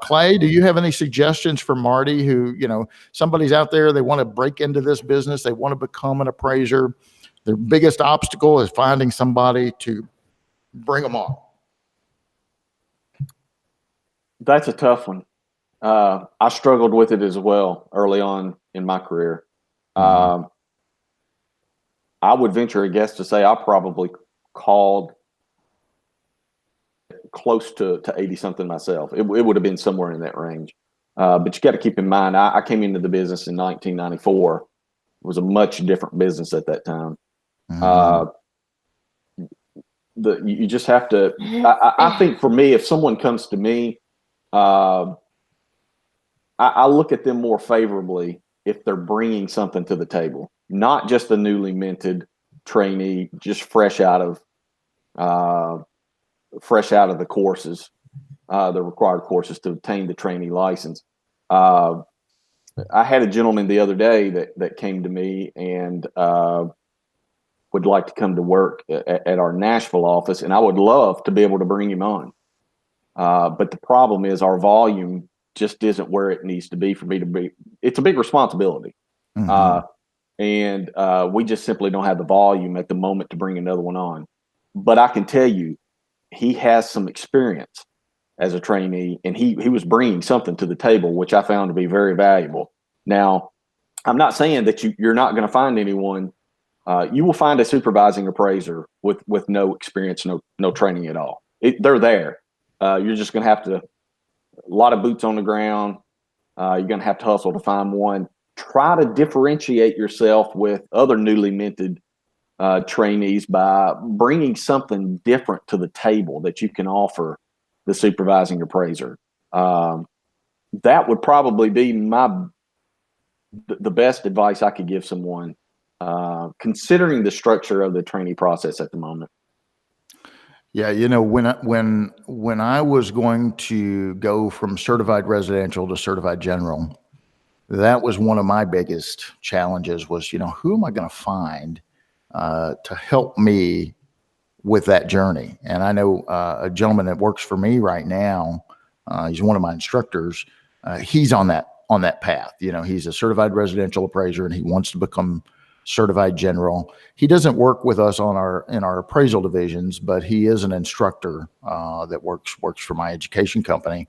Clay, do you have any suggestions for Marty who, somebody's out there, they want to break into this business, they want to become an appraiser. Their biggest obstacle is finding somebody to bring them on. That's a tough one. I struggled with it as well early on in my career. I would venture a guess to say I probably called close to 80 something myself. It would have been somewhere in that range. But you got to keep in mind, I came into the business in 1994. It was a much different business at that time. you just have to. I think for me, if someone comes to me, I look at them more favorably if they're bringing something to the table, not just a newly minted trainee, just fresh out of the courses, the required courses to obtain the trainee license. I had a gentleman the other day that came to me and would like to come to work at our Nashville office, and I would love to be able to bring him on. But the problem is our volume just isn't where it needs to be for me to be. It's a big responsibility. Mhm. And we just simply don't have the volume at the moment to bring another one on. But I can tell you, he has some experience as a trainee, and he was bringing something to the table, which I found to be very valuable. Now, I'm not saying that you're not going to find anyone. You will find a supervising appraiser with no experience, no training at all. They're there. You're just going to have to, a lot of boots on the ground. You're going to have to hustle to find one. Try to differentiate yourself with other newly minted trainees by bringing something different to the table that you can offer the supervising appraiser. That would probably be the best advice I could give someone, considering the structure of the trainee process at the moment. Yeah, you know, when I was going to go from certified residential to certified general, that was one of my biggest challenges was, you know, who am I going to find to help me with that journey? And I know a gentleman that works for me right now. He's one of my instructors. He's on that path. You know, he's a certified residential appraiser and he wants to become certified general. He doesn't work with us in our appraisal divisions, but he is an instructor that works for my education company.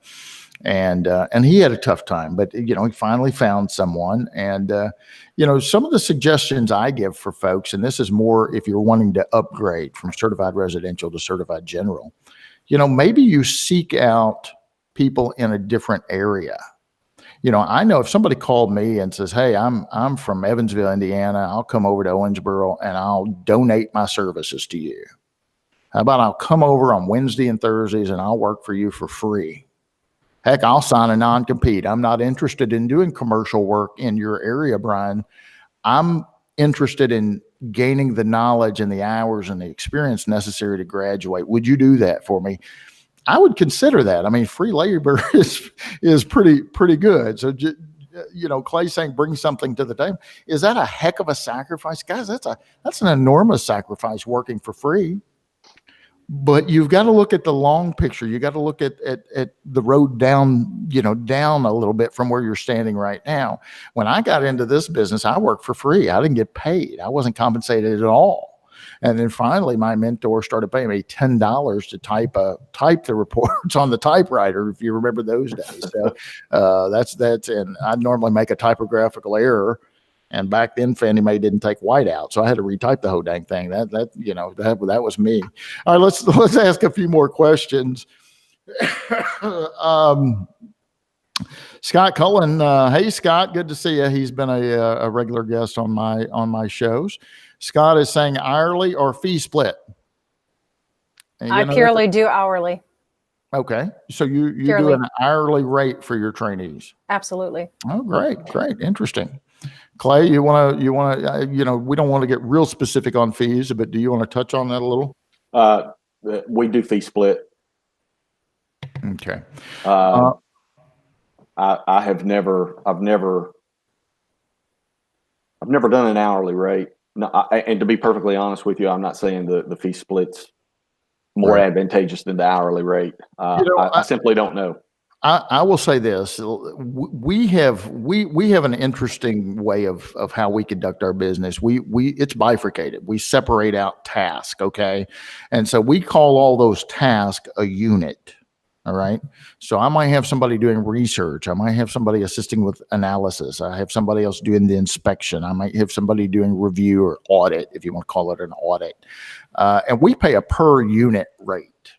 And he had a tough time, but you know, he finally found someone. And you know, some of the suggestions I give for folks, and this is more if you're wanting to upgrade from certified residential to certified general, you know, maybe you seek out people in a different area. You know, I know if somebody called me and says, "Hey, I'm from Evansville, Indiana. I'll come over to Owensboro and I'll donate my services to you. How about I'll come over on Wednesday and Thursdays and I'll work for you for free. Heck, I'll sign a non-compete. I'm not interested in doing commercial work in your area, Brian. I'm interested in gaining the knowledge and the hours and the experience necessary to graduate. Would you do that for me?" I would consider that. I mean, free labor is pretty good. So, you know, Clay saying bring something to the table. Is that a heck of a sacrifice? Guys, that's an enormous sacrifice working for free. But you've got to look at the long picture. You got to look at the road down, you know, down a little bit from where you're standing right now. When I got into this business, I worked for free. I didn't get paid. I wasn't compensated at all. And then finally, my mentor started paying me $10 to type the reports on the typewriter, if you remember those days. So that's and I'd normally make a typographical error. And back then, Fannie Mae didn't take white out, so I had to retype the whole dang thing. That you know that was me. All right, let's ask a few more questions. Scott Cullen, hey Scott, good to see you. He's been a regular guest on my shows. Scott is saying hourly or fee split. And, I purely do hourly. Okay, so you Purely. do an hourly rate for your trainees. Absolutely. Oh, great, interesting. Clay, you want to, you know, we don't want to get real specific on fees, but do you want to touch on that a little? We do fee split. Okay. I've never done an hourly rate. No, and to be perfectly honest with you, I'm not saying the fee split's more Right. advantageous than the hourly rate. You know, I simply don't know. I will say this: we have an interesting way of how we conduct our business. It's bifurcated. We separate out tasks, okay, and so we call all those tasks a unit. All right. So I might have somebody doing research. I might have somebody assisting with analysis. I have somebody else doing the inspection. I might have somebody doing review or audit, if you want to call it an audit. And we pay a per unit rate.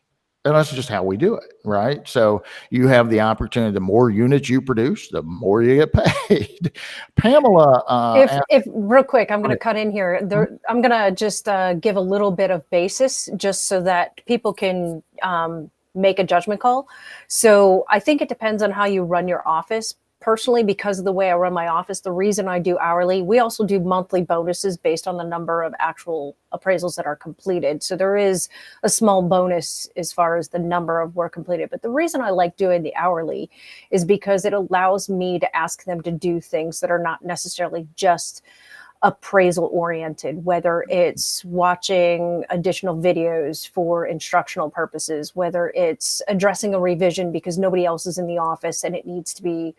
And that's just how we do it, right? So you have the opportunity, the more units you produce, the more you get paid. Pamela, If real quick, I'm going to cut in here. I'm going to just give a little bit of basis just so that people can make a judgment call. So I think it depends on how you run your office. Personally, because of the way I run my office, the reason I do hourly, we also do monthly bonuses based on the number of actual appraisals that are completed. So there is a small bonus as far as the number of work completed. But the reason I like doing the hourly is because it allows me to ask them to do things that are not necessarily just appraisal oriented, whether it's watching additional videos for instructional purposes, whether it's addressing a revision because nobody else is in the office and it needs to be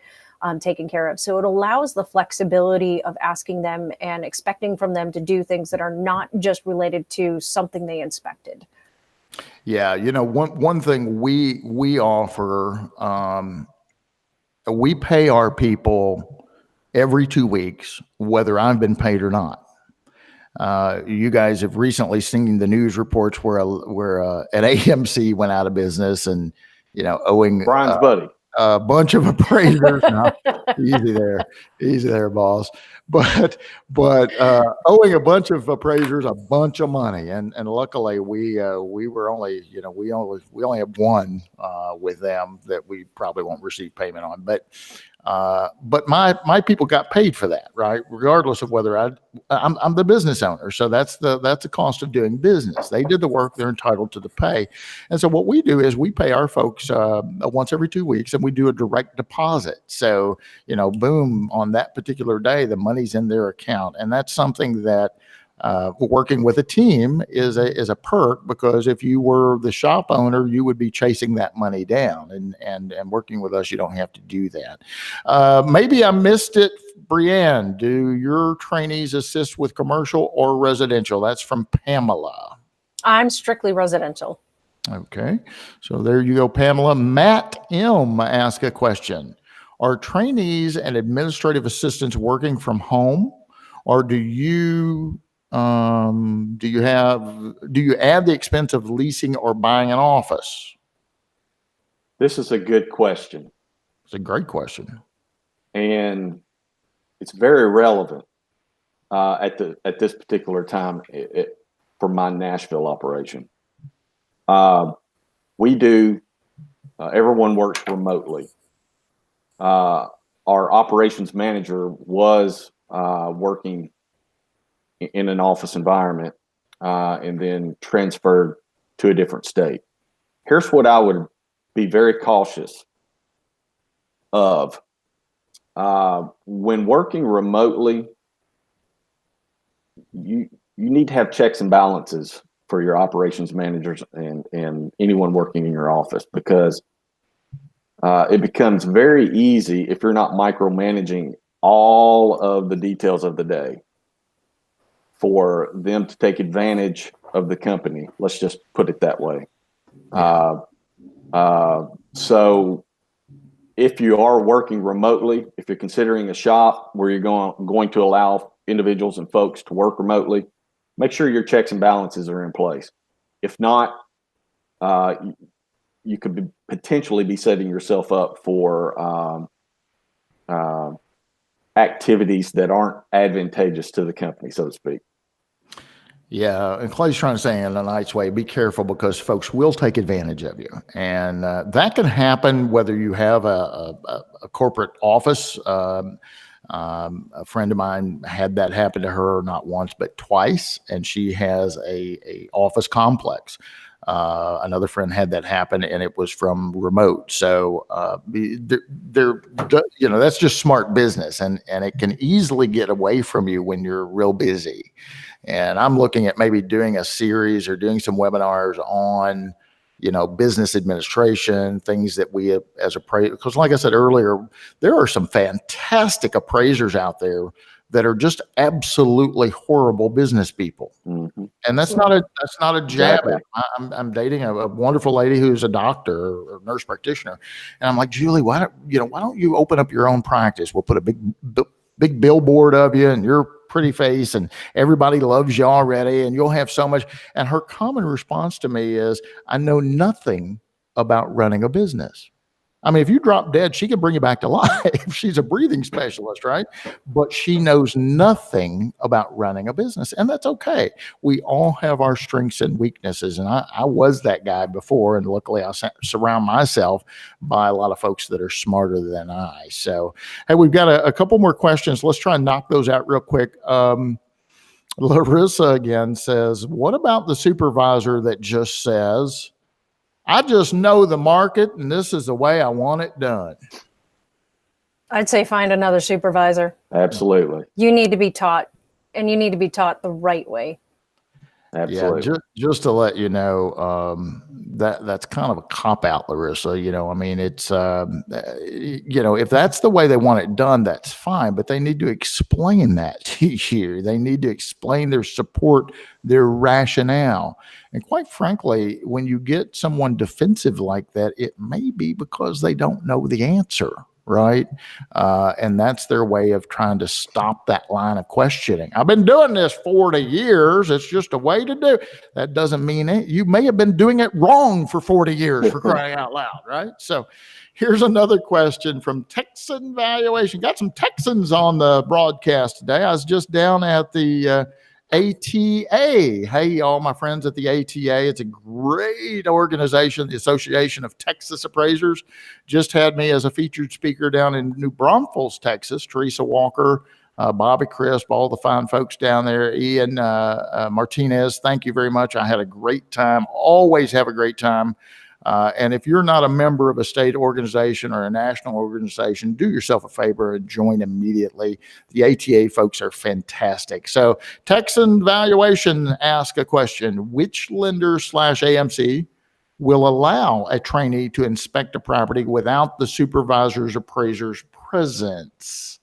taken care of. So it allows the flexibility of asking them and expecting from them to do things that are not just related to something they inspected. Yeah, one thing we offer, we pay our people every 2 weeks, whether I've been paid or not. You guys have recently seen the news reports where an AMC went out of business and owing Brian's buddy. a bunch of appraisers. No, easy there, boss. But owing a bunch of appraisers a bunch of money, and luckily we were only we only have one with them that we probably won't receive payment on, but my people got paid for that, right? Regardless of whether I'm the business owner, so that's the cost of doing business. They did the work; they're entitled to the pay. And so what we do is we pay our folks once every 2 weeks, and we do a direct deposit. So boom, on that particular day, the money's in their account, and that's something that working with a team is a perk, because if you were the shop owner, you would be chasing that money down, and working with us, you don't have to do that. Maybe I missed it. Brianne, do your trainees assist with commercial or residential? That's from Pamela. I'm strictly residential. Okay, so there you go, Pamela. Matt M asked a question. Are trainees and administrative assistants working from home, or do you add the expense of leasing or buying an office? This is a good question. It's a great question. And it's very relevant at this particular time for my Nashville operation. We do, everyone works remotely. Our operations manager was working in an office environment and then transferred to a different state. Here's what I would be very cautious of. When working remotely, you need to have checks and balances for your operations managers and anyone working in your office, because it becomes very easy, if you're not micromanaging all of the details of the day, for them to take advantage of the company. Let's just put it that way. So if you are working remotely, if you're considering a shop where you're going to allow individuals and folks to work remotely, make sure your checks and balances are in place. If not, you could potentially be setting yourself up for activities that aren't advantageous to the company, so to speak. Yeah, and Clay's trying to say in a nice way, be careful, because folks will take advantage of you. And that can happen whether you have a corporate office. A friend of mine had that happen to her not once, but twice, and she has a office complex. Another friend had that happen, and it was from remote. So that's just smart business, and it can easily get away from you when you're real busy. And I'm looking at maybe doing a series or doing some webinars on, business administration, things that we have as appraisers. Because like I said earlier, there are some fantastic appraisers out there that are just absolutely horrible business people. Mm-hmm. And that's not a jab. Exactly. I'm dating a wonderful lady who's a doctor or nurse practitioner. And I'm like, Julie, why don't you open up your own practice? We'll put a big billboard of you, and you're pretty face and everybody loves you already and you'll have so much. And her common response to me is, I know nothing about running a business. I mean, if you drop dead, she can bring you back to life. She's a breathing specialist, right? But she knows nothing about running a business, and that's okay. We all have our strengths and weaknesses, and I was that guy before, and luckily I surround myself by a lot of folks that are smarter than I. So, hey, we've got a couple more questions. Let's try and knock those out real quick. Larissa again says, what about the supervisor that just says, I just know the market and this is the way I want it done? I'd say find another supervisor. Absolutely. You need to be taught, and you need to be taught the right way. Absolutely. Yeah, just to let you know, that's kind of a cop out, Larissa. I mean, it's if that's the way they want it done, that's fine. But they need to explain that to you. They need to explain their support, their rationale. And quite frankly, when you get someone defensive like that, it may be because they don't know the answer. Right. And that's their way of trying to stop that line of questioning. I've been doing this 40 years. It's just a way to do. That doesn't mean it. You may have been doing it wrong for 40 years, for crying out loud. Right. So here's another question from Texan Valuation. Got some Texans on the broadcast today. I was just down at the ATA. Hey, all my friends at the ATA. It's a great organization. The Association of Texas Appraisers just had me as a featured speaker down in New Braunfels, Texas. Teresa Walker, Bobby Crisp, all the fine folks down there. Ian Martinez, thank you very much. I had a great time. Always have a great time. And if you're not a member of a state organization or a national organization, do yourself a favor and join immediately. The ATA folks are fantastic. So Texan Valuation asked a question: which lender/AMC will allow a trainee to inspect a property without the supervisor's appraiser's presence?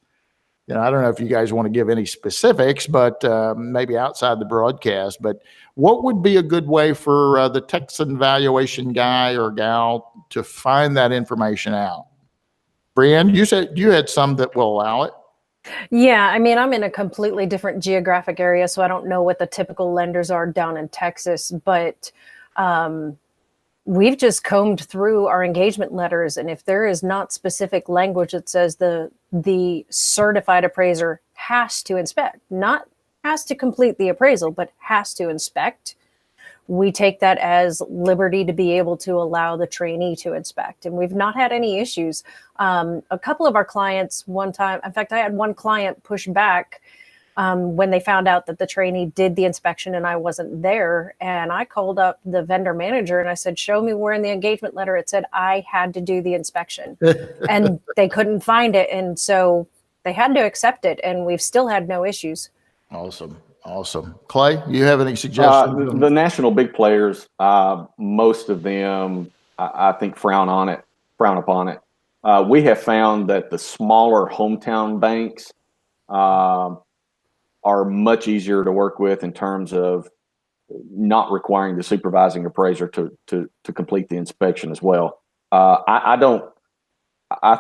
I don't know if you guys want to give any specifics, but maybe outside the broadcast, but what would be a good way for the Texan Valuation guy or gal to find that information out? Brianne, you said you had some that will allow it. Yeah, I mean, I'm in a completely different geographic area, so I don't know what the typical lenders are down in Texas, but we've just combed through our engagement letters, and if there is not specific language that says the certified appraiser has to inspect, not has to complete the appraisal, but has to inspect, we take that as liberty to be able to allow the trainee to inspect. And we've not had any issues. A couple of our clients one time, in fact, I had one client push back when they found out that the trainee did the inspection and I wasn't there. And I called up the vendor manager and I said, show me where in the engagement letter it said I had to do the inspection. And they couldn't find it. And so they had to accept it. And we've still had no issues. Awesome. Clay, you have any suggestions? The national big players, most of them, I think, frown upon it. We have found that the smaller hometown banks are much easier to work with in terms of not requiring the supervising appraiser to complete the inspection as well. I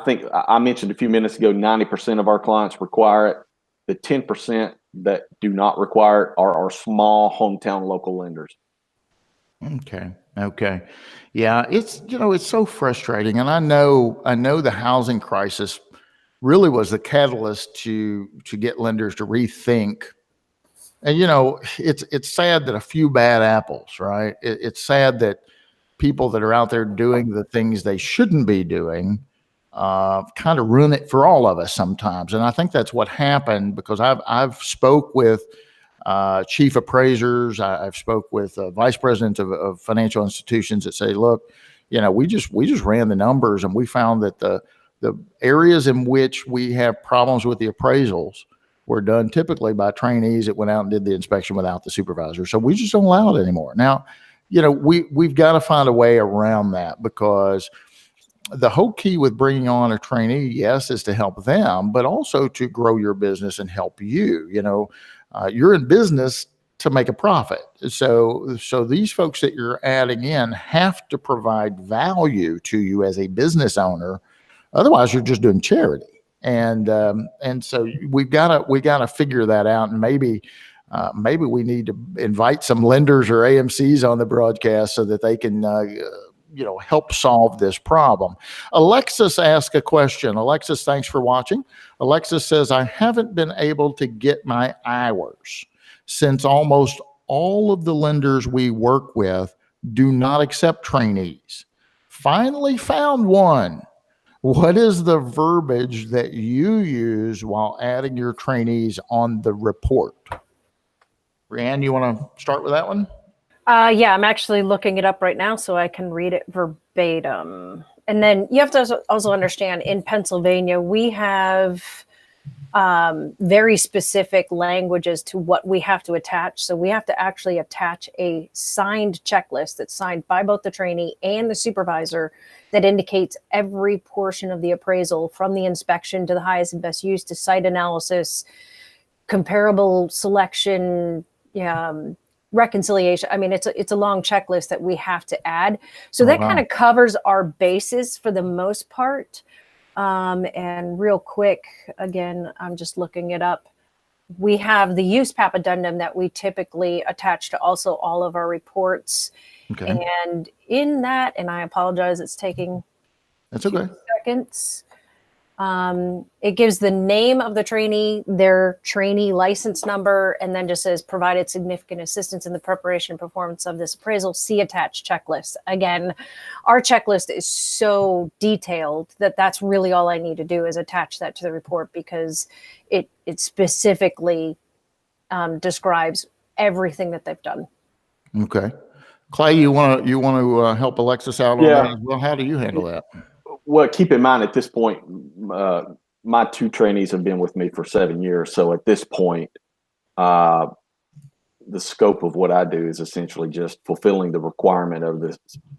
think I mentioned a few minutes ago, 90% of our clients require it. The 10% that do not require it are our small hometown local lenders. Okay. Yeah, it's so frustrating. And I know the housing crisis really was the catalyst to get lenders to rethink. And it's sad that a few bad apples, right? It's sad that people that are out there doing the things they shouldn't be doing kind of ruin it for all of us sometimes. And I think that's what happened, because I've spoke with chief appraisers. I've spoke with vice presidents of financial institutions that say, look, we just ran the numbers and we found that the areas in which we have problems with the appraisals were done typically by trainees that went out and did the inspection without the supervisor. So we just don't allow it anymore. Now, we've got to find a way around that, because the whole key with bringing on a trainee, yes, is to help them, but also to grow your business and help you. You're in business to make a profit. So these folks that you're adding in have to provide value to you as a business owner. Otherwise, you're just doing charity. And so we gotta figure that out. And maybe we need to invite some lenders or AMCs on the broadcast so that they can, help solve this problem. Alexis asked a question. Alexis, thanks for watching. Alexis says, I haven't been able to get my hours since almost all of the lenders we work with do not accept trainees. Finally found one. What is the verbiage that you use while adding your trainees on the report? Brianne, you want to start with that one? Yeah, I'm actually looking it up right now so I can read it verbatim. And then you have to also understand, in Pennsylvania, we have very specific languages to what we have to attach. So we have to actually attach a signed checklist that's signed by both the trainee and the supervisor that indicates every portion of the appraisal, from the inspection to the highest and best use to site analysis, comparable selection, reconciliation. I mean, it's a long checklist that we have to add. So that kind of covers our bases for the most part. And real quick, again, I'm just looking it up. We have the USPAP addendum that we typically attach to also all of our reports. Okay. And in that, and I apologize, it's taking That's okay. 2 seconds. It gives the name of the trainee, their trainee license number, and then just says provided significant assistance in the preparation and performance of this appraisal. See attached checklist. Again, our checklist is so detailed that that's really all I need to do is attach that to the report, because it specifically describes everything that they've done. Okay. Clay, you want to help Alexis out on that as well? How do you handle that? Well, keep in mind at this point, my 2 trainees have been with me for 7 years. So at this point, the scope of what I do is essentially just fulfilling the requirement of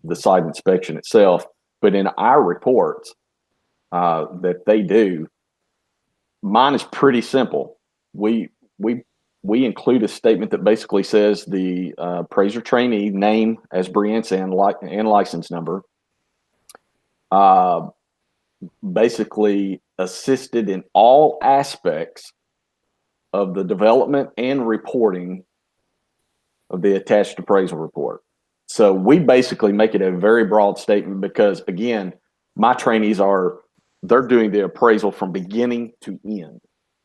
the site inspection itself. But in our reports that they do, mine is pretty simple. We include a statement that basically says the appraiser trainee name, as Brianne said, and license number. Basically assisted in all aspects of the development and reporting of the attached appraisal report. So we basically make it a very broad statement because, again, my trainees they're doing the appraisal from beginning to end.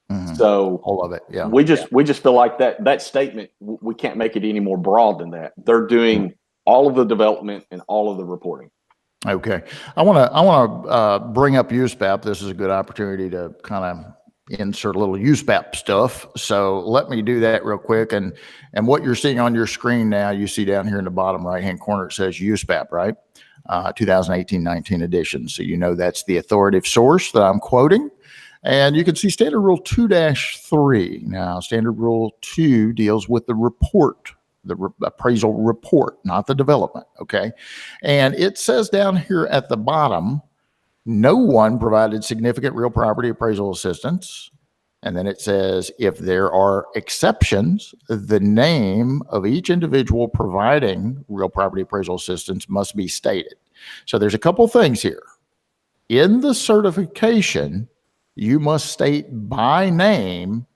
Mm-hmm. So all of it. Yeah. We just feel like that statement, we can't make it any more broad than that. They're doing all of the development and all of the reporting. Okay. I want to bring up USPAP. This is a good opportunity to kind of insert a little USPAP stuff. So let me do that real quick. And what you're seeing on your screen now, you see down here in the bottom right-hand corner, it says USPAP, right? 2018-19 edition. So you know that's the authoritative source that I'm quoting. And you can see Standard Rule 2-3. Now, Standard Rule 2 deals with the report, the appraisal report, not the development, okay? And it says down here at the bottom, no one provided significant real property appraisal assistance. And then it says, if there are exceptions, the name of each individual providing real property appraisal assistance must be stated. So there's a couple things here. In the certification, you must state by name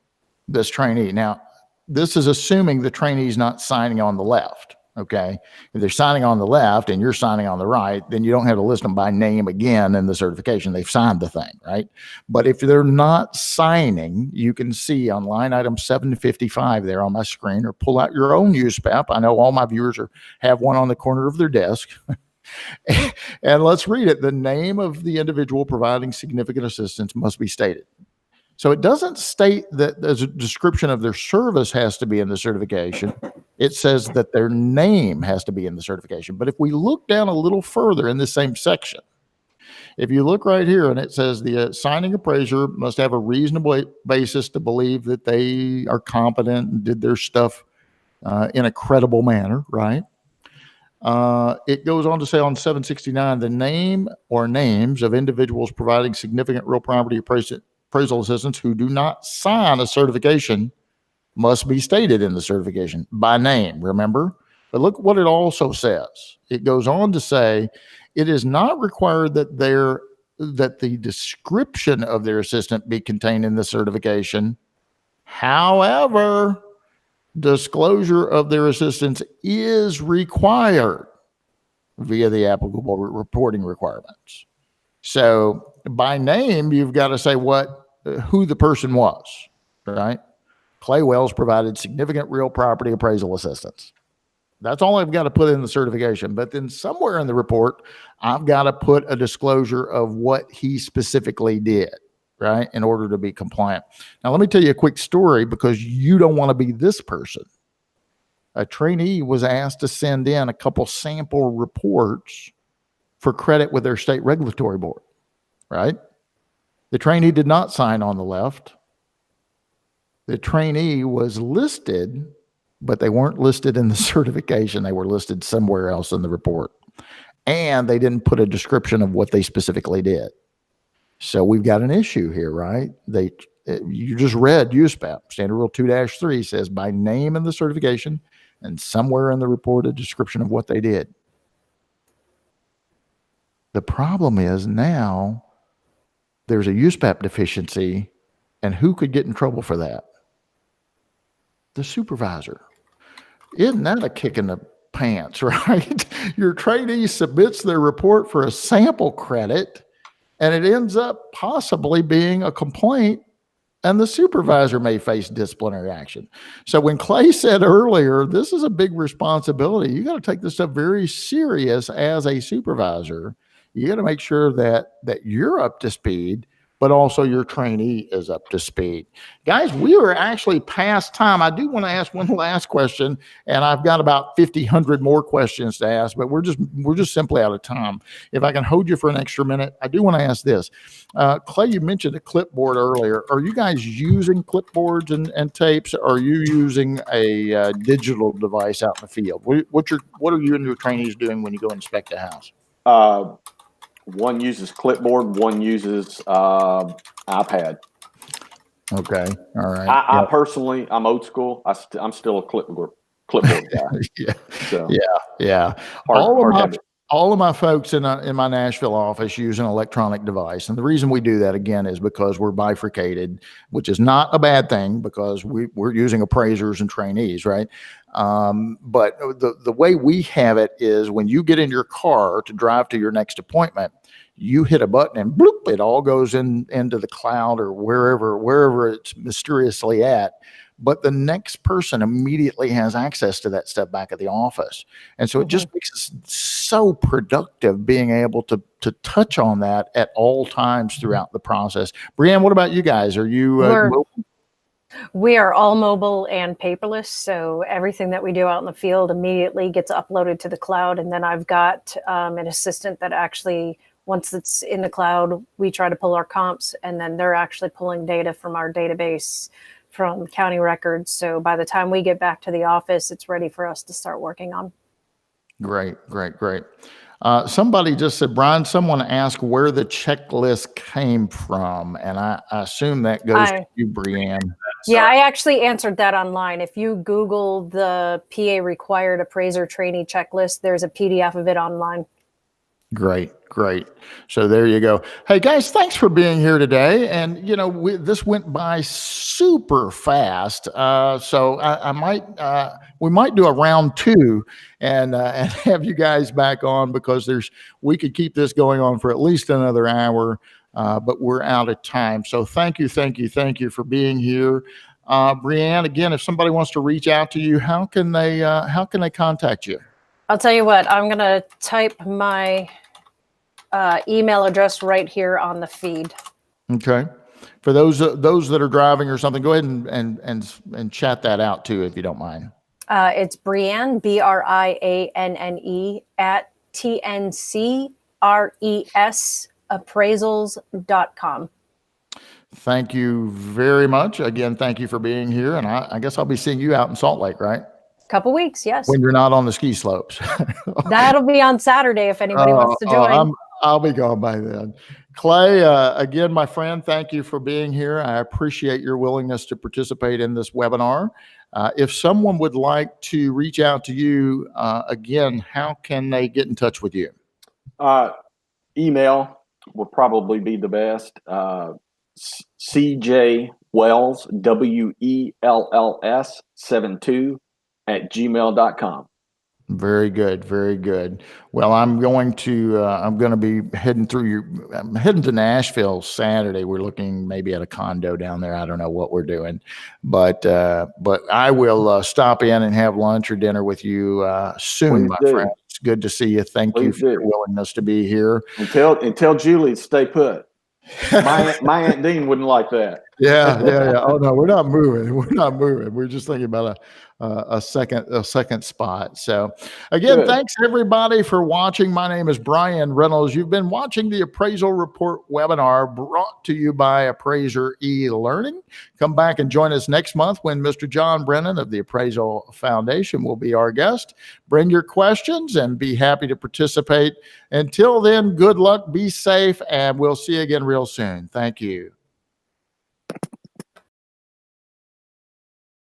this trainee. Now, this is assuming the trainee is not signing on the left, okay? If they're signing on the left and you're signing on the right, then you don't have to list them by name again in the certification. They've signed the thing, right? But if they're not signing, you can see on line item 755 there on my screen, or pull out your own USPAP. I know all my viewers have one on the corner of their desk. And let's read it. The name of the individual providing significant assistance must be stated. So it doesn't state that there's a description of their service has to be in the certification. It says that their name has to be in the certification. But if we look down a little further in the same section, if you look right here and it says the signing appraiser must have a reasonable basis to believe that they are competent and did their stuff in a credible manner, right? It goes on to say on 769, the name or names of individuals providing significant real property appraisal assistance who do not sign a certification must be stated in the certification by name, remember? But look what it also says. It goes on to say, it is not required that there that the description of their assistant be contained in the certification. However, disclosure of their assistance is required via the applicable reporting requirements. So by name, you've got to say who the person was, right? Clay Wells provided significant real property appraisal assistance. That's all I've got to put in the certification. But then somewhere in the report, I've got to put a disclosure of what he specifically did, right, in order to be compliant. Now, let me tell you a quick story, because you don't want to be this person. A trainee was asked to send in a couple sample reports for credit with their state regulatory board, right? The trainee did not sign on the left. The trainee was listed, but they weren't listed in the certification. They were listed somewhere else in the report. And they didn't put a description of what they specifically did. So we've got an issue here, right? You just read USPAP, Standard Rule 2-3 says by name in the certification and somewhere in the report a description of what they did. The problem is now there's a USPAP deficiency, and who could get in trouble for that? The supervisor. Isn't that a kick in the pants, right? Your trainee submits their report for a sample credit, and it ends up possibly being a complaint, and the supervisor may face disciplinary action. So when Clay said earlier, this is a big responsibility. You got to take this stuff very serious as a supervisor. You got to make sure that you're up to speed, but also your trainee is up to speed. Guys, we are actually past time. I do want to ask one last question, and I've got about 100 more questions to ask, but we're just simply out of time. If I can hold you for an extra minute, I do want to ask this. Clay, you mentioned a clipboard earlier. Are you guys using clipboards and tapes? Or are you using a digital device out in the field? What are you and your trainees doing when you go inspect a house? One uses clipboard, one uses iPad. Okay, all right. I personally, I'm old school. I'm still a clipboard guy. Yeah, So, yeah. All of my folks in my Nashville office use an electronic device, and the reason we do that again is because we're bifurcated, which is not a bad thing because we're using appraisers and trainees, right? But the way we have it is when you get in your car to drive to your next appointment, you hit a button and bloop, it all goes into the cloud or wherever it's mysteriously at. But the next person immediately has access to that stuff back at the office. And so it just makes us so productive being able to touch on that at all times throughout the process. Brianne, what about you guys? Are you mobile? We are all mobile and paperless. So everything that we do out in the field immediately gets uploaded to the cloud. And then I've got an assistant that actually, once it's in the cloud, we try to pull our comps, and then they're actually pulling data from our database from county records. So by the time we get back to the office, it's ready for us to start working on. Great. Somebody just said, Brian, someone asked where the checklist came from. And I assume that goes to you, Brianne. Yeah, I actually answered that online. If you Google the PA required appraiser trainee checklist, there's a PDF of it online. Great. So there you go. Hey guys, thanks for being here today. And this went by super fast. So we might do a round 2 and have you guys back on, because we could keep this going on for at least another hour, but we're out of time. So thank you for being here. Brianne, again, if somebody wants to reach out to you, how can they contact you? I'll tell you what, I'm going to type my email address right here on the feed. Okay. For those that are driving or something, go ahead and chat that out too, if you don't mind. It's Brianne, BRIANNE at TNCRES appraisals.com. Thank you very much. Again, thank you for being here. And I guess I'll be seeing you out in Salt Lake, right? Couple weeks, yes. When you're not on the ski slopes. That'll be on Saturday if anybody wants to join. I'll be gone by then. Clay, again, my friend, thank you for being here. I appreciate your willingness to participate in this webinar. If someone would like to reach out to you, again, how can they get in touch with you? Email would probably be the best. CJ Wells, WELLS 72 at gmail.com. Very good, very good. Well, I'm going to be heading I'm heading to Nashville Saturday. We're looking maybe at a condo down there. I don't know what we're doing, but I will stop in and have lunch or dinner with you soon, Please my do. friend. It's good to see you. Thank you Please for your do. willingness to be here. And tell Julie to stay put. My Aunt Dean wouldn't like that. Yeah. Oh no, we're not moving. We're not moving. We're just thinking about a second spot. So again, Good. thanks everybody for watching. My name is Bryan Reynolds. You've been watching the Appraisal Report webinar brought to you by Appraiser eLearning. Come back and join us next month when Mr. John Brennan of the Appraisal Foundation will be our guest. Bring your questions and be happy to participate. Until then, good luck, be safe, and we'll see you again real soon. Thank you.